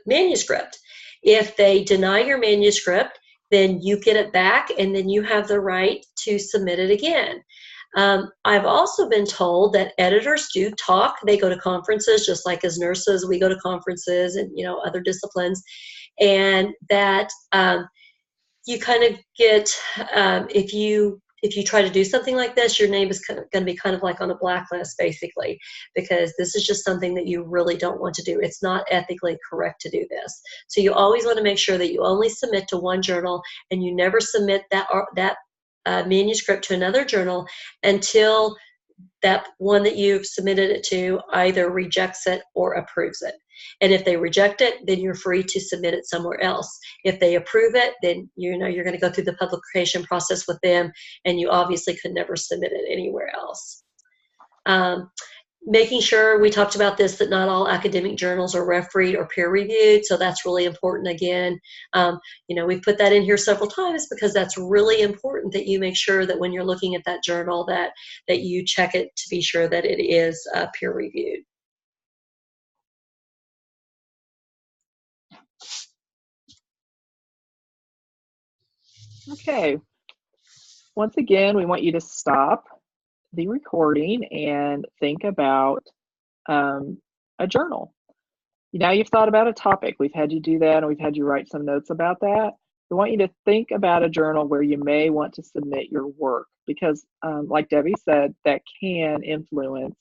[SPEAKER 2] manuscript. If they deny your manuscript, then you get it back, and then you have the right to submit it again. I've also been told that editors do talk. They go to conferences, just like as nurses, we go to conferences and other disciplines, and that you kind of get if you try to do something like this, your name is going to be kind of like on a blacklist, basically, because this is just something that you really don't want to do. It's not ethically correct to do this. So you always want to make sure that you only submit to one journal, and you never submit that manuscript to another journal until that one that you've submitted it to either rejects it or approves it. And if they reject it, then you're free to submit it somewhere else. If they approve it, then you're going to go through the publication process with them, and you obviously could never submit it anywhere else. Making sure, we talked about this, that not all academic journals are refereed or peer-reviewed, so that's really important again. We've put that in here several times because that's really important, that you make sure that when you're looking at that journal that you check it to be sure that it is peer-reviewed.
[SPEAKER 1] Okay. Once again, we want you to stop the recording and think about a journal. Now you've thought about a topic. We've had you do that, and we've had you write some notes about that. We want you to think about a journal where you may want to submit your work, because like Debbie said, that can influence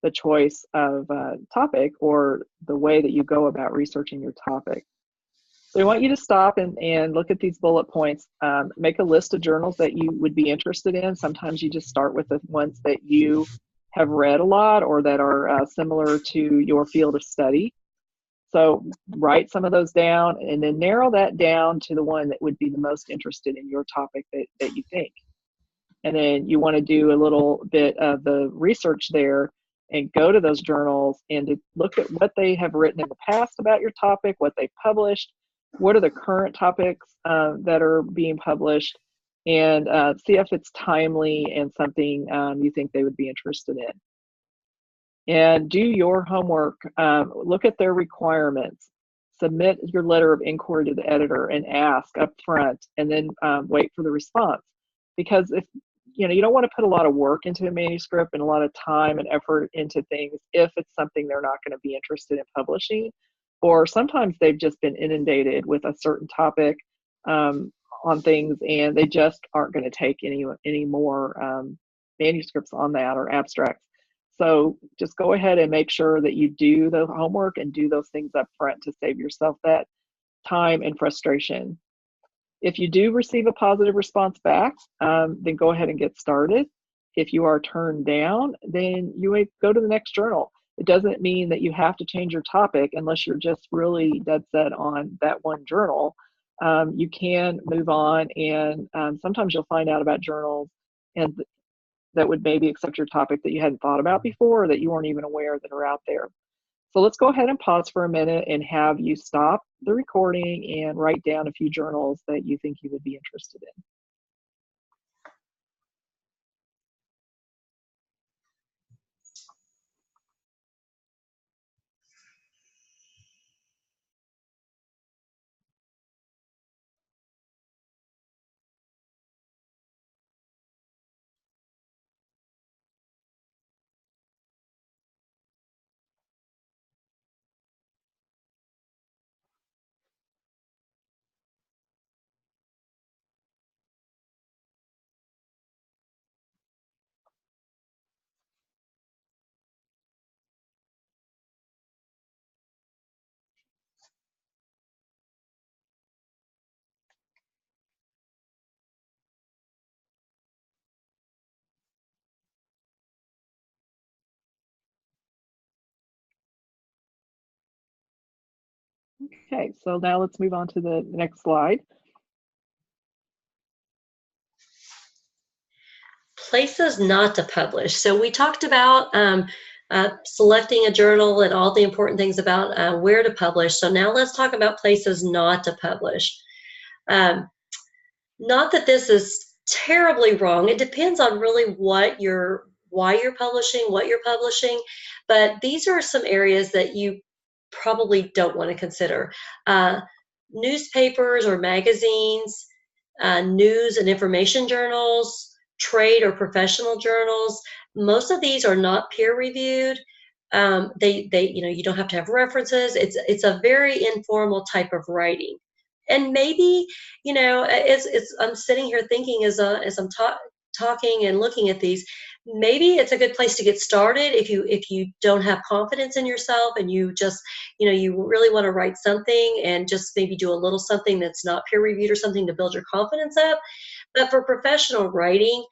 [SPEAKER 1] the choice of topic or the way that you go about researching your topic. So we want you to stop and look at these bullet points. Make a list of journals that you would be interested in. Sometimes you just start with the ones that you have read a lot or that are similar to your field of study. So write some of those down, and then narrow that down to the one that would be the most interested in your topic that you think. And then you want to do a little bit of the research there and go to those journals and to look at what they have written in the past about your topic, what they published, what are the current topics that are being published, and see if it's timely and something you think they would be interested in. And do your homework. Look at their requirements. Submit your letter of inquiry to the editor and ask up front, and then wait for the response. Because if you don't want to put a lot of work into a manuscript and a lot of time and effort into things if it's something they're not going to be interested in publishing, or sometimes they've just been inundated with a certain topic on things, and they just aren't going to take any more manuscripts on that or abstracts. So just go ahead and make sure that you do the homework and do those things up front to save yourself that time and frustration. If you do receive a positive response back, then go ahead and get started. If you are turned down, then you may go to the next journal. It doesn't mean that you have to change your topic unless you're just really dead set on that one journal. You can move on, and sometimes you'll find out about journals and that would maybe accept your topic that you hadn't thought about before, or that you weren't even aware that are out there. So let's go ahead and pause for a minute and have you stop the recording and write down a few journals that you think you would be interested in. Okay, so now let's move on to the next slide.
[SPEAKER 2] places not to publish. So we talked about selecting a journal and all the important things about where to publish. So now let's talk about places not to publish. Not that this is terribly wrong. It depends on really why you're publishing, what you're publishing. But these are some areas that you probably don't want to consider. Newspapers or magazines, news and information journals, trade or professional journals. Most of these are not peer reviewed. You don't have to have references. It's a very informal type of writing. And maybe, I'm sitting here thinking as I'm talking and looking at these, maybe it's a good place to get started if you don't have confidence in yourself and you just, you really want to write something and just maybe do a little something that's not peer reviewed or something to build your confidence up. But for professional writing,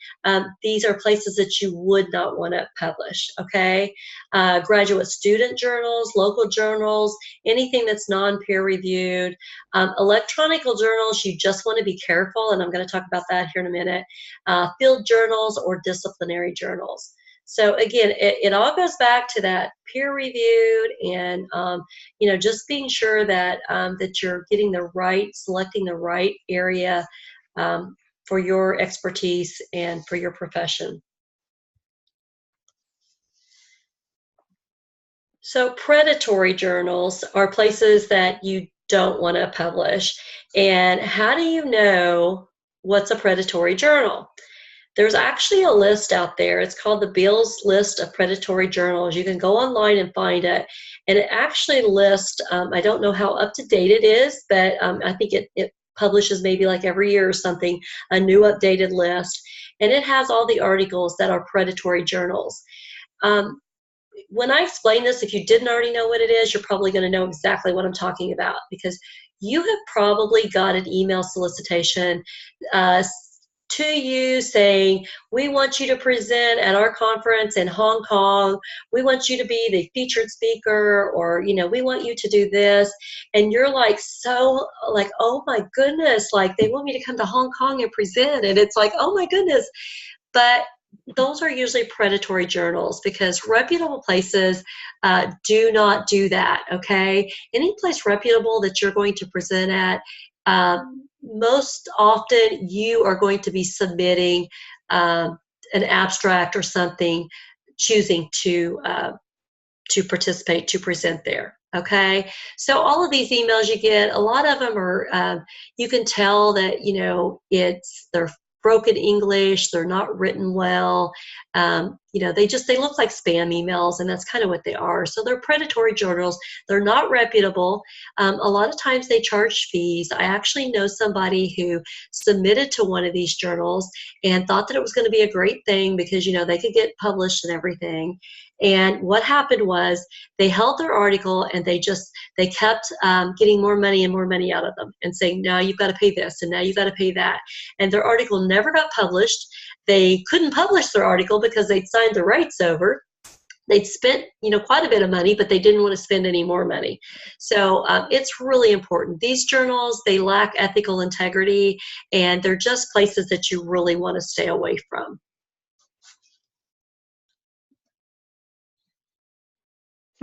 [SPEAKER 2] these are places that you would not want to publish, okay? Graduate student journals, local journals, anything that's non-peer reviewed. Electronic journals, you just want to be careful, and I'm going to talk about that here in a minute. Field journals or disciplinary journals. So again, it all goes back to that peer reviewed and just being sure that that you're selecting the right area for your expertise and for your profession. So predatory journals are places that you don't want to publish. And how do you know what's a predatory journal? There's actually a list out there. It's called the Beall's List of Predatory Journals. You can go online and find it. And it actually lists, I don't know how up to date it is, but I think it publishes maybe like every year or something, a new updated list. And it has all the articles that are predatory journals. When I explain this, if you didn't already know what it is, you're probably going to know exactly what I'm talking about, because you have probably got an email solicitation to you saying, we want you to present at our conference in Hong Kong. We want you to be the featured speaker, or, we want you to do this. And you're like, oh my goodness, like they want me to come to Hong Kong and present. And it's like, oh my goodness. But those are usually predatory journals, because reputable places do not do that, okay? Any place reputable that you're going to present at, most often you are going to be submitting an abstract or something, choosing to participate, to present there. Okay, so all of these emails you get, a lot of them are, you can tell that, they're broken English, they're not written well, they look like spam emails, and that's kind of what they are. So they're predatory journals. They're not reputable. A lot of times they charge fees. I actually know somebody who submitted to one of these journals and thought that it was going to be a great thing because, they could get published and everything. And what happened was they held their article and they kept getting more money and more money out of them and saying, now you've got to pay this and now you've got to pay that. And their article never got published. They couldn't publish their article because they'd signed the rights over. They'd spent, quite a bit of money, but they didn't want to spend any more money. So it's really important. These journals, they lack ethical integrity, and they're just places that you really want to stay away from.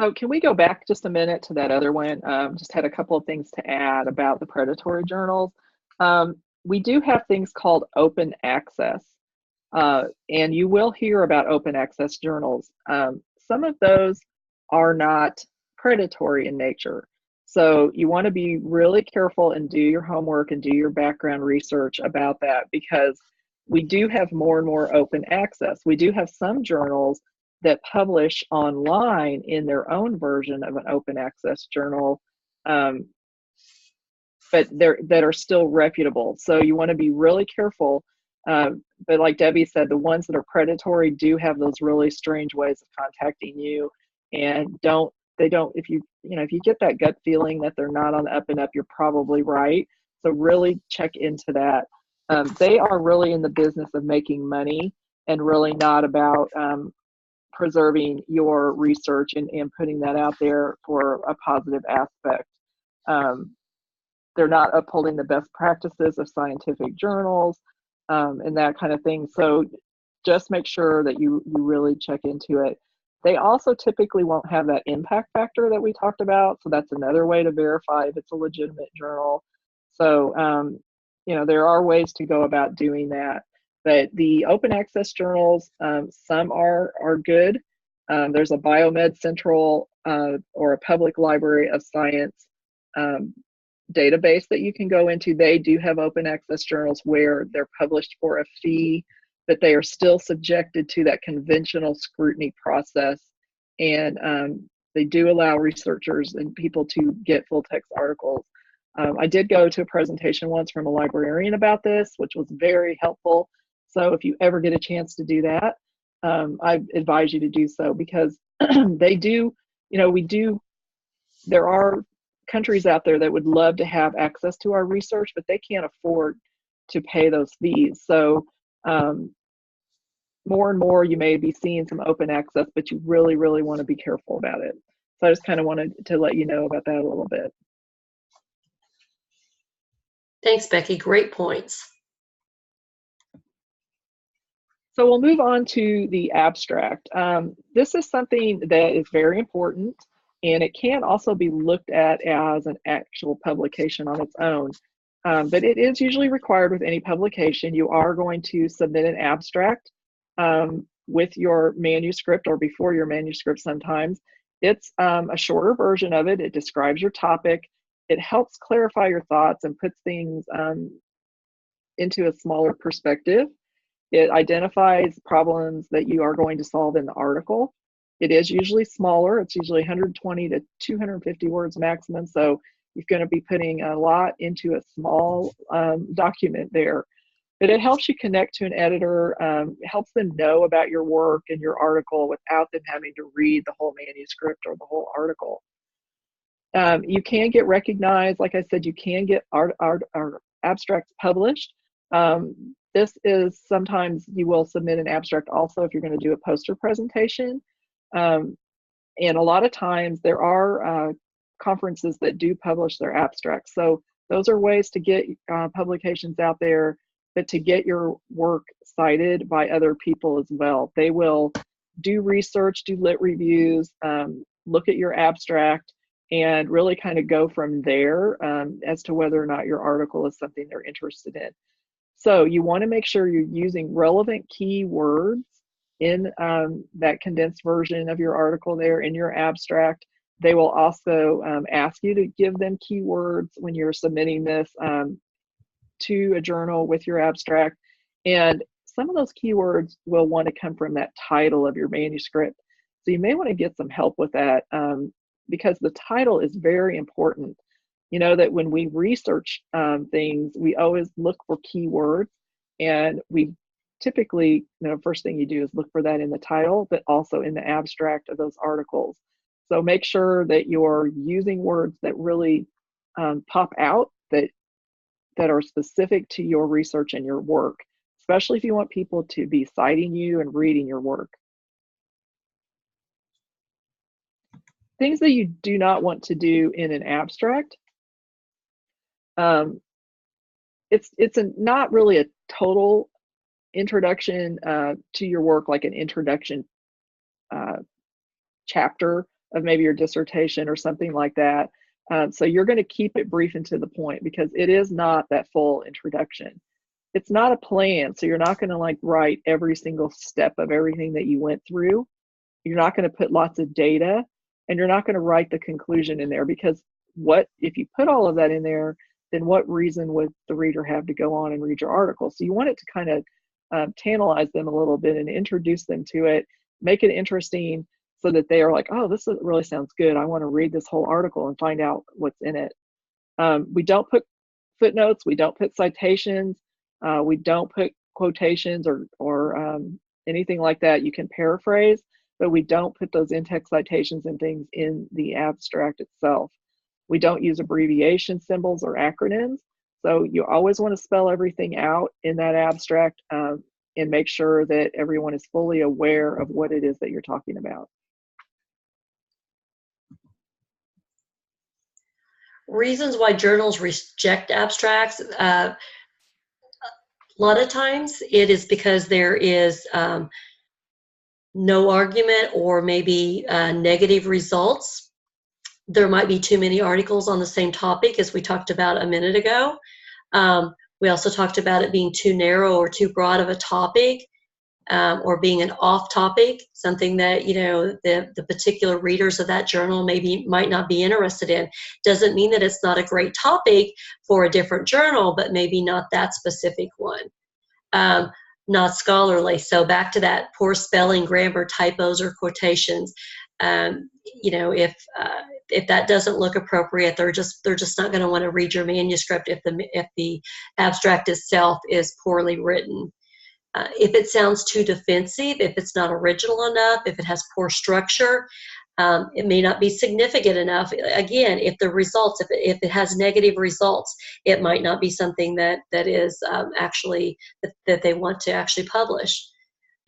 [SPEAKER 1] So can we go back just a minute to that other one? Just had a couple of things to add about the predatory journals. We do have things called open access, and you will hear about open access journals. Some of those are not predatory in nature. So you want to be really careful and do your homework and do your background research about that, because we do have more and more open access. We do have some journals that publish online in their own version of an open access journal, but that are still reputable. So you want to be really careful. But like Debbie said, the ones that are predatory do have those really strange ways of contacting you, and if you get that gut feeling that they're not on the up and up, you're probably right. So really check into that. They are really in the business of making money and really not about preserving your research and putting that out there for a positive aspect. They're not upholding the best practices of scientific journals and that kind of thing. So just make sure that you really check into it. They also typically won't have that impact factor that we talked about, so that's another way to verify if it's a legitimate journal. So, you know, there are ways to go about doing that. But the open access journals, some are good. There's a Biomed Central or a Public Library of Science database that you can go into. They do have open access journals where they're published for a fee, but they are still subjected to that conventional scrutiny process. And they do allow researchers and people to get full text articles. I did go to a presentation once from a librarian about this, which was very helpful. So if you ever get a chance to do that, I advise you to do so, because they do, you know, there are countries out there that would love to have access to our research, but they can't afford to pay those fees. So more and more you may be seeing some open access, but you really, really want to be careful about it. So I just kind of wanted to let you know about that a little bit.
[SPEAKER 2] Thanks, Becky. Great points.
[SPEAKER 1] So we'll move on to the abstract. This is something that is very important, and it can also be looked at as an actual publication on its own. But it is usually required with any publication. You are going to submit an abstract with your manuscript, or before your manuscript sometimes. It's a shorter version of it. It describes your topic. It helps clarify your thoughts and puts things into a smaller perspective. It identifies problems that you are going to solve in the article. It is usually smaller. It's usually 120 to 250 words maximum. So you're going to be putting a lot into a small document there. But it helps you connect to an editor, helps them know about your work and your article without them having to read the whole manuscript or the whole article. You can get recognized. Like I said, you can get our abstracts published. This is sometimes you will submit an abstract also if you're going to do a poster presentation. And a lot of times there are conferences that do publish their abstracts. So those are ways to get publications out there, but to get your work cited by other people as well. They will do research, do lit reviews, look at your abstract, and really kind of go from there as to whether or not your article is something they're interested in. So you want to make sure you're using relevant keywords in that condensed version of your article there in your abstract. They will also ask you to give them keywords when you're submitting this to a journal with your abstract. And some of those keywords will want to come from that title of your manuscript. So you may want to get some help with that because the title is very important. You know that when we research things, we always look for keywords, and we typically, you know, first thing you do is look for that in the title, but also in the abstract of those articles. So make sure that you're using words that really pop out, that are specific to your research and your work, especially if you want people to be citing you and reading your work. Things that you do not want to do in an abstract. It's not really a total introduction to your work, like an introduction chapter of maybe your dissertation or something like that. So you're going to keep it brief and to the point, because it is not that full introduction. It's not a plan, so you're not going to like write every single step of everything that you went through. You're not going to put lots of data, and you're not going to write the conclusion in there, because what if you put all of that in there, then what reason would the reader have to go on and read your article? So you want it to kind of tantalize them a little bit and introduce them to it, make it interesting so that they are like, oh, this really sounds good. I want to read this whole article and find out what's in it. We don't put footnotes. We don't put citations. We don't put quotations or anything like that. You can paraphrase, but we don't put those in-text citations and things in the abstract itself. We don't use abbreviation symbols or acronyms. So you always want to spell everything out in that abstract and make sure that everyone is fully aware of what it is that you're talking about. Reasons
[SPEAKER 2] why journals reject abstracts. A lot of times it is because there is no argument or maybe negative results. There might be too many articles on the same topic, as we talked about a minute ago. We also talked about it being too narrow or too broad of a topic, or being an off topic, something that, you know, the particular readers of that journal might not be interested in. Doesn't mean that it's not a great topic for a different journal, but maybe not that specific one. Not scholarly. So back to that poor spelling, grammar, typos, or quotations. You know, if that doesn't look appropriate, they're just not going to want to read your manuscript if the abstract itself is poorly written. If it sounds too defensive, if it's not original enough, if it has poor structure, it may not be significant enough. Again, if the results, if it has negative results, it might not be something that is actually that they want to actually publish.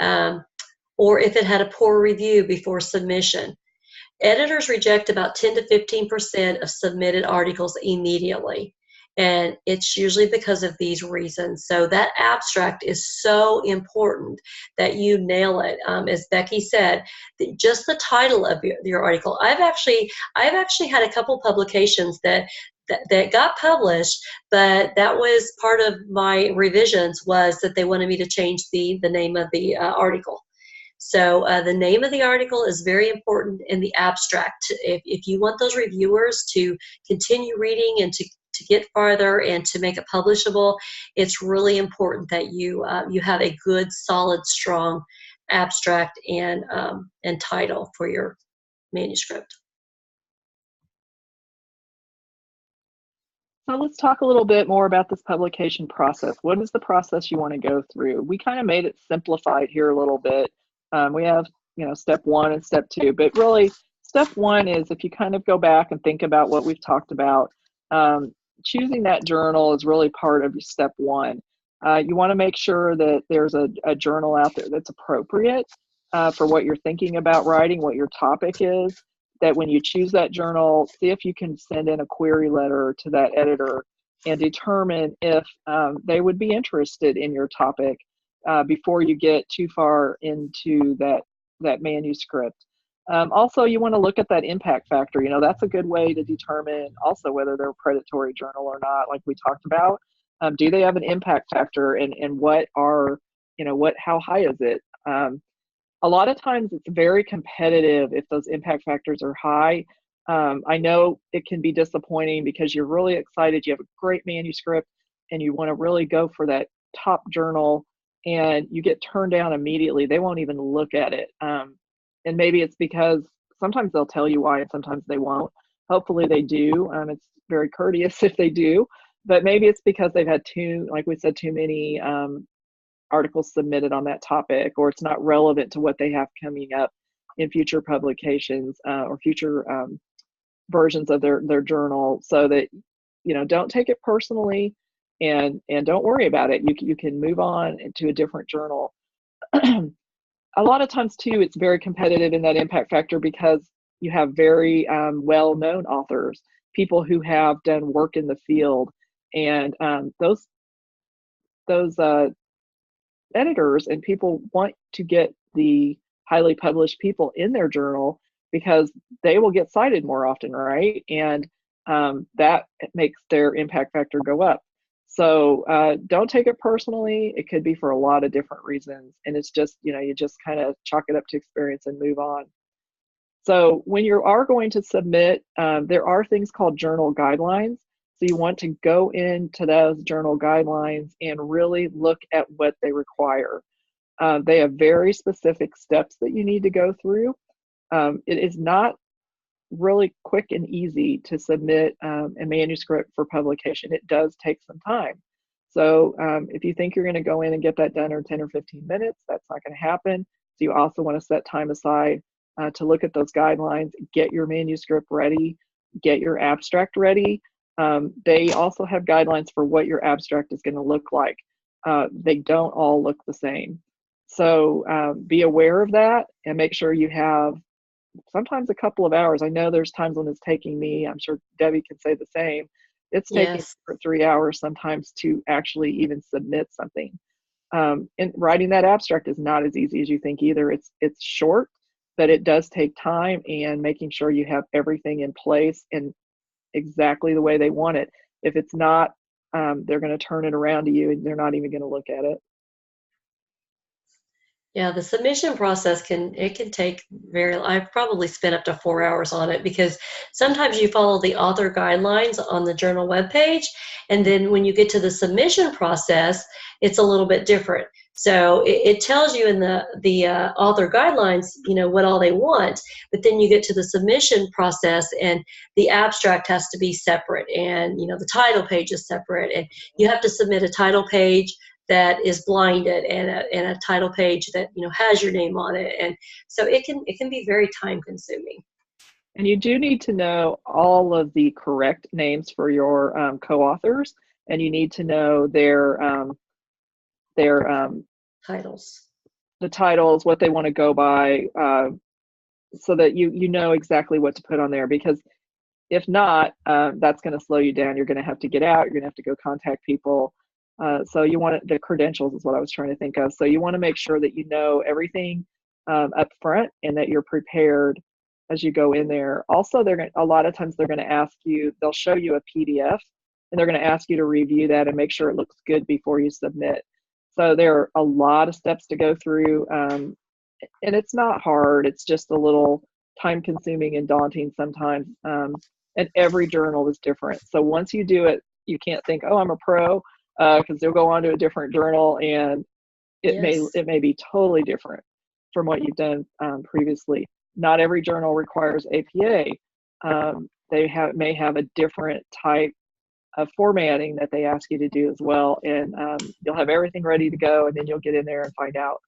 [SPEAKER 2] Or if it had a poor review before submission. Editors reject about 10 to 15% of submitted articles immediately. And it's usually because of these reasons. So that abstract is so important that you nail it. As Becky said, just the title of your article. I've actually had a couple publications that got published, but that was part of my revisions, was that they wanted me to change the name of the article. So the name of the article is very important in the abstract. If you want those reviewers to continue reading and to get farther and to make it publishable, it's really important that you have a good, solid, strong abstract and title for your manuscript.
[SPEAKER 1] So let's talk a little bit more about this publication process. What is the process you want to go through? We kind of made it simplified here a little bit. We have, you know, step 1 and step 2, but really step 1 is, if you kind of go back and think about what we've talked about, choosing that journal is really part of step 1. You want to make sure that there's a journal out there that's appropriate for what you're thinking about writing, what your topic is, that when you choose that journal, see if you can send in a query letter to that editor and determine if they would be interested in your topic before you get too far into that manuscript. Also, you want to look at that impact factor. You know, that's a good way to determine also whether they're a predatory journal or not, like we talked about. Do they have an impact factor, and what are, you know, how high is it? A lot of times it's very competitive if those impact factors are high. I know it can be disappointing because you're really excited, you have a great manuscript, and you want to really go for that top journal, and you get turned down immediately. They won't even look at it. And maybe it's because sometimes they'll tell you why and sometimes they won't. Hopefully they do. It's very courteous if they do, but maybe it's because they've had like we said, too many articles submitted on that topic, or it's not relevant to what they have coming up in future publications or future versions of their journal. So that, you know, don't take it personally, and don't worry about it. You can move on to a different journal. A lot of times too, it's very competitive in that impact factor because you have very well-known authors, people who have done work in the field, and those editors and people want to get the highly published people in their journal because they will get cited more often, right? And that makes their impact factor go up. So don't take it personally. It could be for a lot of different reasons. And it's just, you know, you just kind of chalk it up to experience and move on. So when you are going to submit, there are things called journal guidelines. So you want to go into those journal guidelines and really look at what they require. They have very specific steps that you need to go through. It is not really quick and easy to submit a manuscript for publication. It does take some time. So if you think you're going to go in and get that done in 10 or 15 minutes, that's not going to happen. So you also want to set time aside to look at those guidelines, get your manuscript ready, get your abstract ready. They also have guidelines for what your abstract is going to look like. They don't all look the same. So be aware of that and make sure you have sometimes a couple of hours. I know there's times when it's taking me, I'm sure Debbie can say the same, It's taking
[SPEAKER 2] Yes.
[SPEAKER 1] for 3 hours sometimes to actually even submit something. And writing that abstract is not as easy as you think either. It's short, but it does take time, and making sure you have everything in place and exactly the way they want it. If it's not, they're going to turn it around to you and they're not even going to look at it.
[SPEAKER 2] Yeah, the submission process can take I've probably spent up to 4 hours on it, because sometimes you follow the author guidelines on the journal webpage, and then when you get to the submission process, it's a little bit different. So it tells you in the author guidelines, what all they want, but then you get to the submission process, and the abstract has to be separate, and the title page is separate, and you have to submit a title page that is blinded, and a title page that has your name on it, and so it can be very time consuming.
[SPEAKER 1] And you do need to know all of the correct names for your co-authors, and you need to know their
[SPEAKER 2] Titles.
[SPEAKER 1] the titles, what they want to go by, so that you know exactly what to put on there. Because if not, that's going to slow you down. You're going to have to get out. You're going to have to go contact people. So you want the credentials is what I was trying to think of. So you want to make sure that you know everything up front, and that you're prepared as you go in there. Also, a lot of times they're going to ask you, they'll show you a PDF, and they're going to ask you to review that and make sure it looks good before you submit. So there are a lot of steps to go through, and it's not hard. It's just a little time consuming and daunting sometimes. And every journal is different. So once you do it, you can't think, oh, I'm a pro, because you'll go on to a different journal, and it
[SPEAKER 2] Yes.
[SPEAKER 1] may be totally different from what you've done previously. Not every journal requires APA. They may have a different type of formatting that they ask you to do as well, and you'll have everything ready to go, and then you'll get in there and find out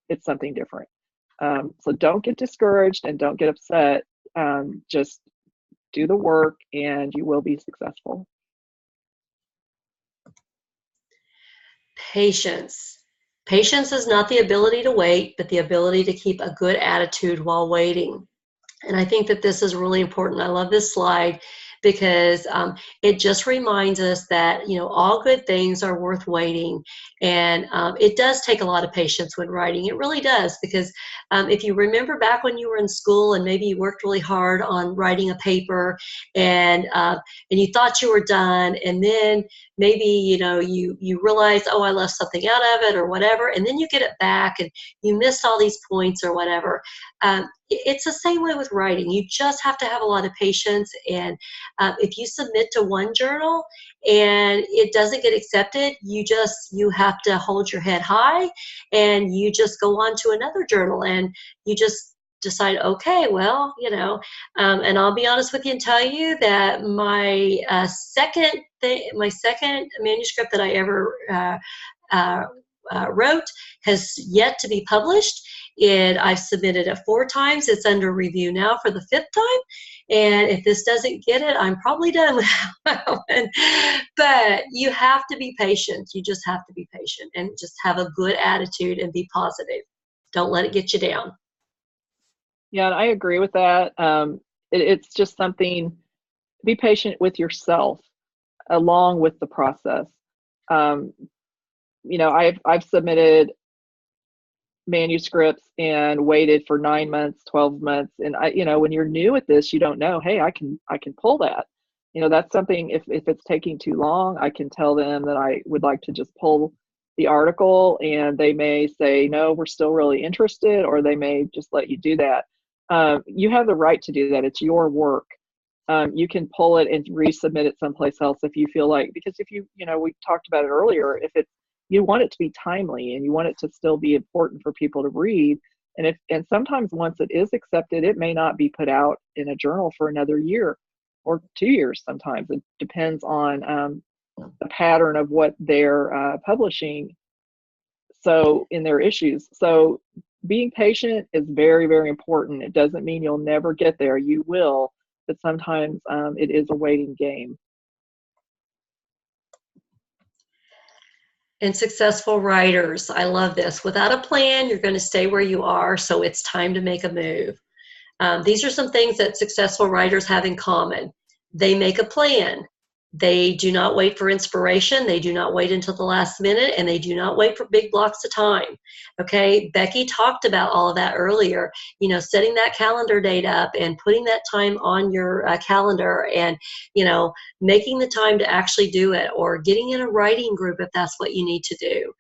[SPEAKER 1] it's something different. So don't get discouraged and don't get upset. Just do the work, and you will be successful.
[SPEAKER 2] Patience. Patience is not the ability to wait, but the ability to keep a good attitude while waiting. And I think that this is really important. I love this slide, because it just reminds us that, all good things are worth waiting. And it does take a lot of patience when writing. It really does, because if you remember back when you were in school and maybe you worked really hard on writing a paper, and you thought you were done, and then maybe, you realize, oh, I left something out of it or whatever, and then you get it back and you missed all these points or whatever. It's the same way with writing. You just have to have a lot of patience. And if you submit to one journal and it doesn't get accepted, you have to hold your head high, and you just go on to another journal, and you just decide, okay, well, and I'll be honest with you and tell you that my second manuscript that I ever wrote has yet to be published. I've submitted it 4 times. It's under review now for the 5th time. And if this doesn't get it, I'm probably done with that one. But you have to be patient. You just have to be patient and just have a good attitude and be positive. Don't let it get you down.
[SPEAKER 1] Yeah, and I agree with that. It's just something, be patient with yourself along with the process. I've submitted manuscripts and waited for 9 months, 12 months. And when you're new at this, you don't know, hey, I can pull that. That's something, if it's taking too long, I can tell them that I would like to just pull the article, and they may say, no, we're still really interested, or they may just let you do that. You have the right to do that. It's your work. You can pull it and resubmit it someplace else if you feel like, because if we talked about it earlier, if you want it to be timely and you want it to still be important for people to read. And sometimes once it is accepted, it may not be put out in a journal for another year or 2 years. Sometimes it depends on the pattern of what they're publishing. So in their issues. So being patient is very, very important. It doesn't mean you'll never get there. You will, but sometimes it is a waiting game.
[SPEAKER 2] And successful writers, I love this. Without a plan, you're going to stay where you are, so it's time to make a move. These are some things that successful writers have in common. They make a plan. They do not wait for inspiration. They do not wait until the last minute, and they do not wait for big blocks of time. Okay, Becky talked about all of that earlier. You know, setting that calendar date up and putting that time on your calendar, and, you know, making the time to actually do it, or getting in a writing group if that's what you need to do.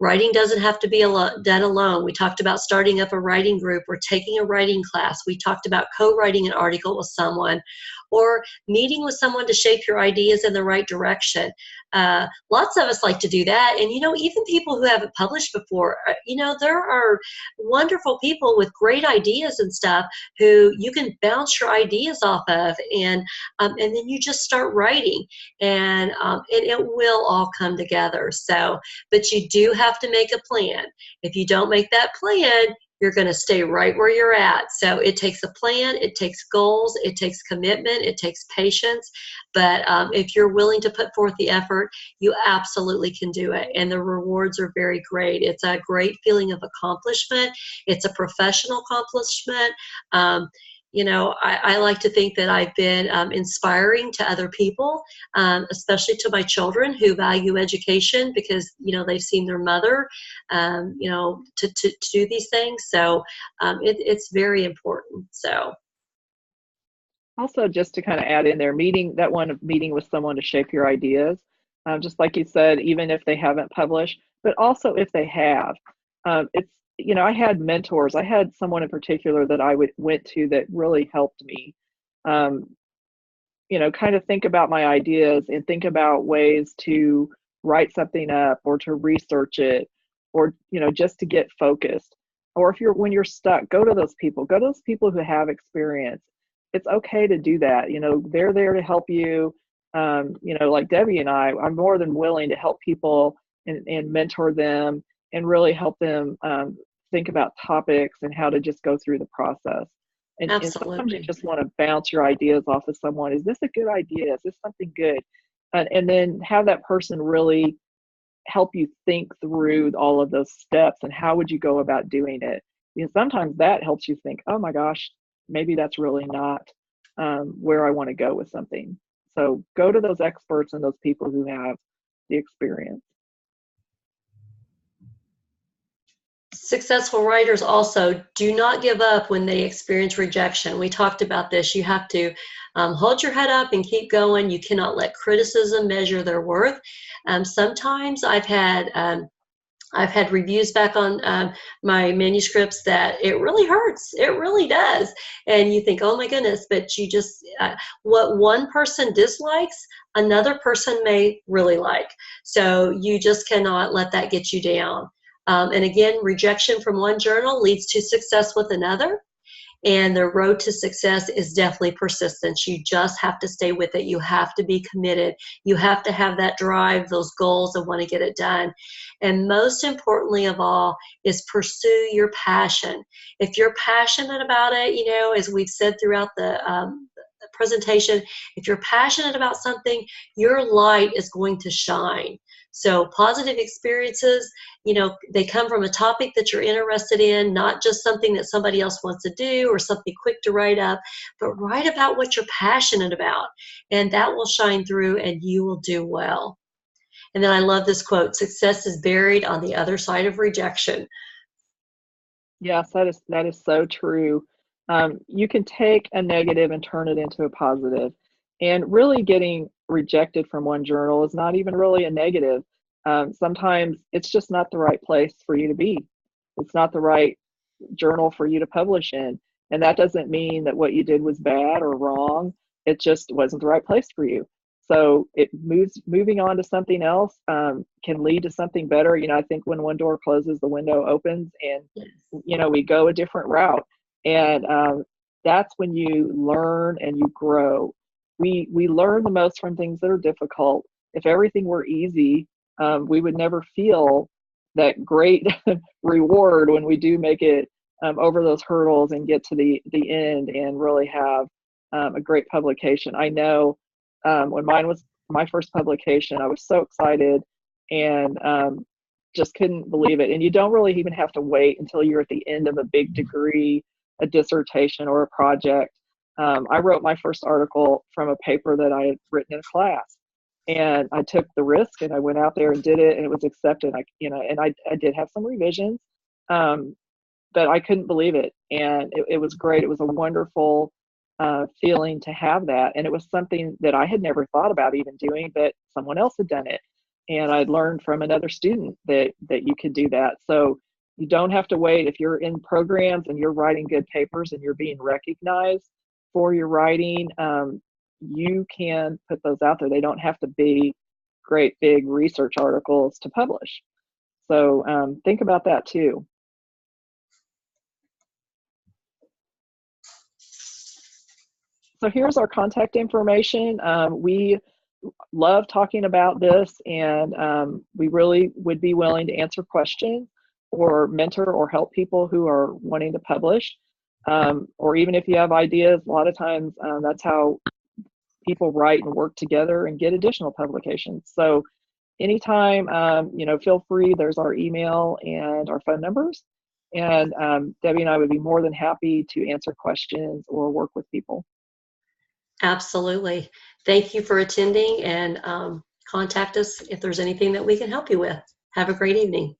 [SPEAKER 2] Writing doesn't have to be done alone. We talked about starting up a writing group or taking a writing class. We talked about co-writing an article with someone, or meeting with someone to shape your ideas in the right direction. Lots of us like to do that. And, you know, even people who haven't published before, you know, there are wonderful people with great ideas and stuff who you can bounce your ideas off of, and then you just start writing, and it will all come together. So, but you do have to make a plan. If you don't make that plan, you're going to stay right where you're at. So it takes a plan, it takes goals, it takes commitment, it takes patience. But if you're willing to put forth the effort, you absolutely can do it. And the rewards are very great. It's a great feeling of accomplishment. It's a professional accomplishment. You know, I like to think that I've been inspiring to other people, especially to my children who value education, because, you know, they've seen their mother, you know, to do these things. So it's very important. So.
[SPEAKER 1] Also, just to kind of add in there, meeting with someone to shape your ideas, just like you said, even if they haven't published, but also if they have, it's, you know, I had mentors. I had someone in particular that I went to that really helped me, you know, kind of think about my ideas and think about ways to write something up or to research it, or, you know, just to get focused. Or if when you're stuck, go to those people. Go to those people who have experience. It's okay to do that. You know, they're there to help you. You know, like Debbie and I'm more than willing to help people and mentor them and really help them think about topics and how to just go through the process. And sometimes you
[SPEAKER 2] Absolutely.
[SPEAKER 1] just want to bounce your ideas off of someone. Is this a good idea? Is this something good? And then have that person really help you think through all of those steps and how would you go about doing it. Because sometimes that helps you think, oh my gosh, maybe that's really not where I want to go with something. So go to those experts and those people who have the experience.
[SPEAKER 2] Successful writers also do not give up when they experience rejection. We talked about this. You have to hold your head up and keep going. You cannot let criticism measure their worth. Sometimes I've had reviews back on my manuscripts that it really hurts. It really does. And you think, oh my goodness, but you just, what one person dislikes, another person may really like. So you just cannot let that get you down. And again, rejection from one journal leads to success with another. And the road to success is definitely persistence. You just have to stay with it. You have to be committed. You have to have that drive, those goals, and want to get it done. And most importantly of all is pursue your passion. If you're passionate about it, you know, as we've said throughout the presentation, if you're passionate about something, your light is going to shine. So positive experiences, you know, they come from a topic that you're interested in, not just something that somebody else wants to do or something quick to write up, but write about what you're passionate about, and that will shine through and you will do well. And then I love this quote, success is buried on the other side of rejection.
[SPEAKER 1] Yes, that is so true. You can take a negative and turn it into a positive. And really getting rejected from one journal is not even really a negative. Sometimes it's just not the right place for you to be. It's not the right journal for you to publish in. And that doesn't mean that what you did was bad or wrong. It just wasn't the right place for you. So moving on to something else can lead to something better. You know, I think when one door closes, the window opens, and you know, we go a different route. And that's when you learn and you grow. We learn the most from things that are difficult. If everything were easy, we would never feel that great reward when we do make it over those hurdles and get to the end and really have a great publication. I know when mine was my first publication, I was so excited and just couldn't believe it. And you don't really even have to wait until you're at the end of a big degree, a dissertation, or a project. I wrote my first article from a paper that I had written in class, and I took the risk and I went out there and did it, and it was accepted. I did have some revisions, um, but I couldn't believe it, and it was great. It was a wonderful feeling to have that, and it was something that I had never thought about even doing, but someone else had done it, and I'd learned from another student that you could do that. So you don't have to wait. If you're in programs and you're writing good papers and you're being recognized for your writing, you can put those out there. They don't have to be great big research articles to publish. So think about that too. So here's our contact information. We love talking about this, and we really would be willing to answer questions or mentor or help people who are wanting to publish. Or even if you have ideas, a lot of times that's how people write and work together and get additional publications. So anytime, feel free. There's our email and our phone numbers. And Debbie and I would be more than happy to answer questions or work with people.
[SPEAKER 2] Absolutely. Thank you for attending, and contact us if there's anything that we can help you with. Have a great evening.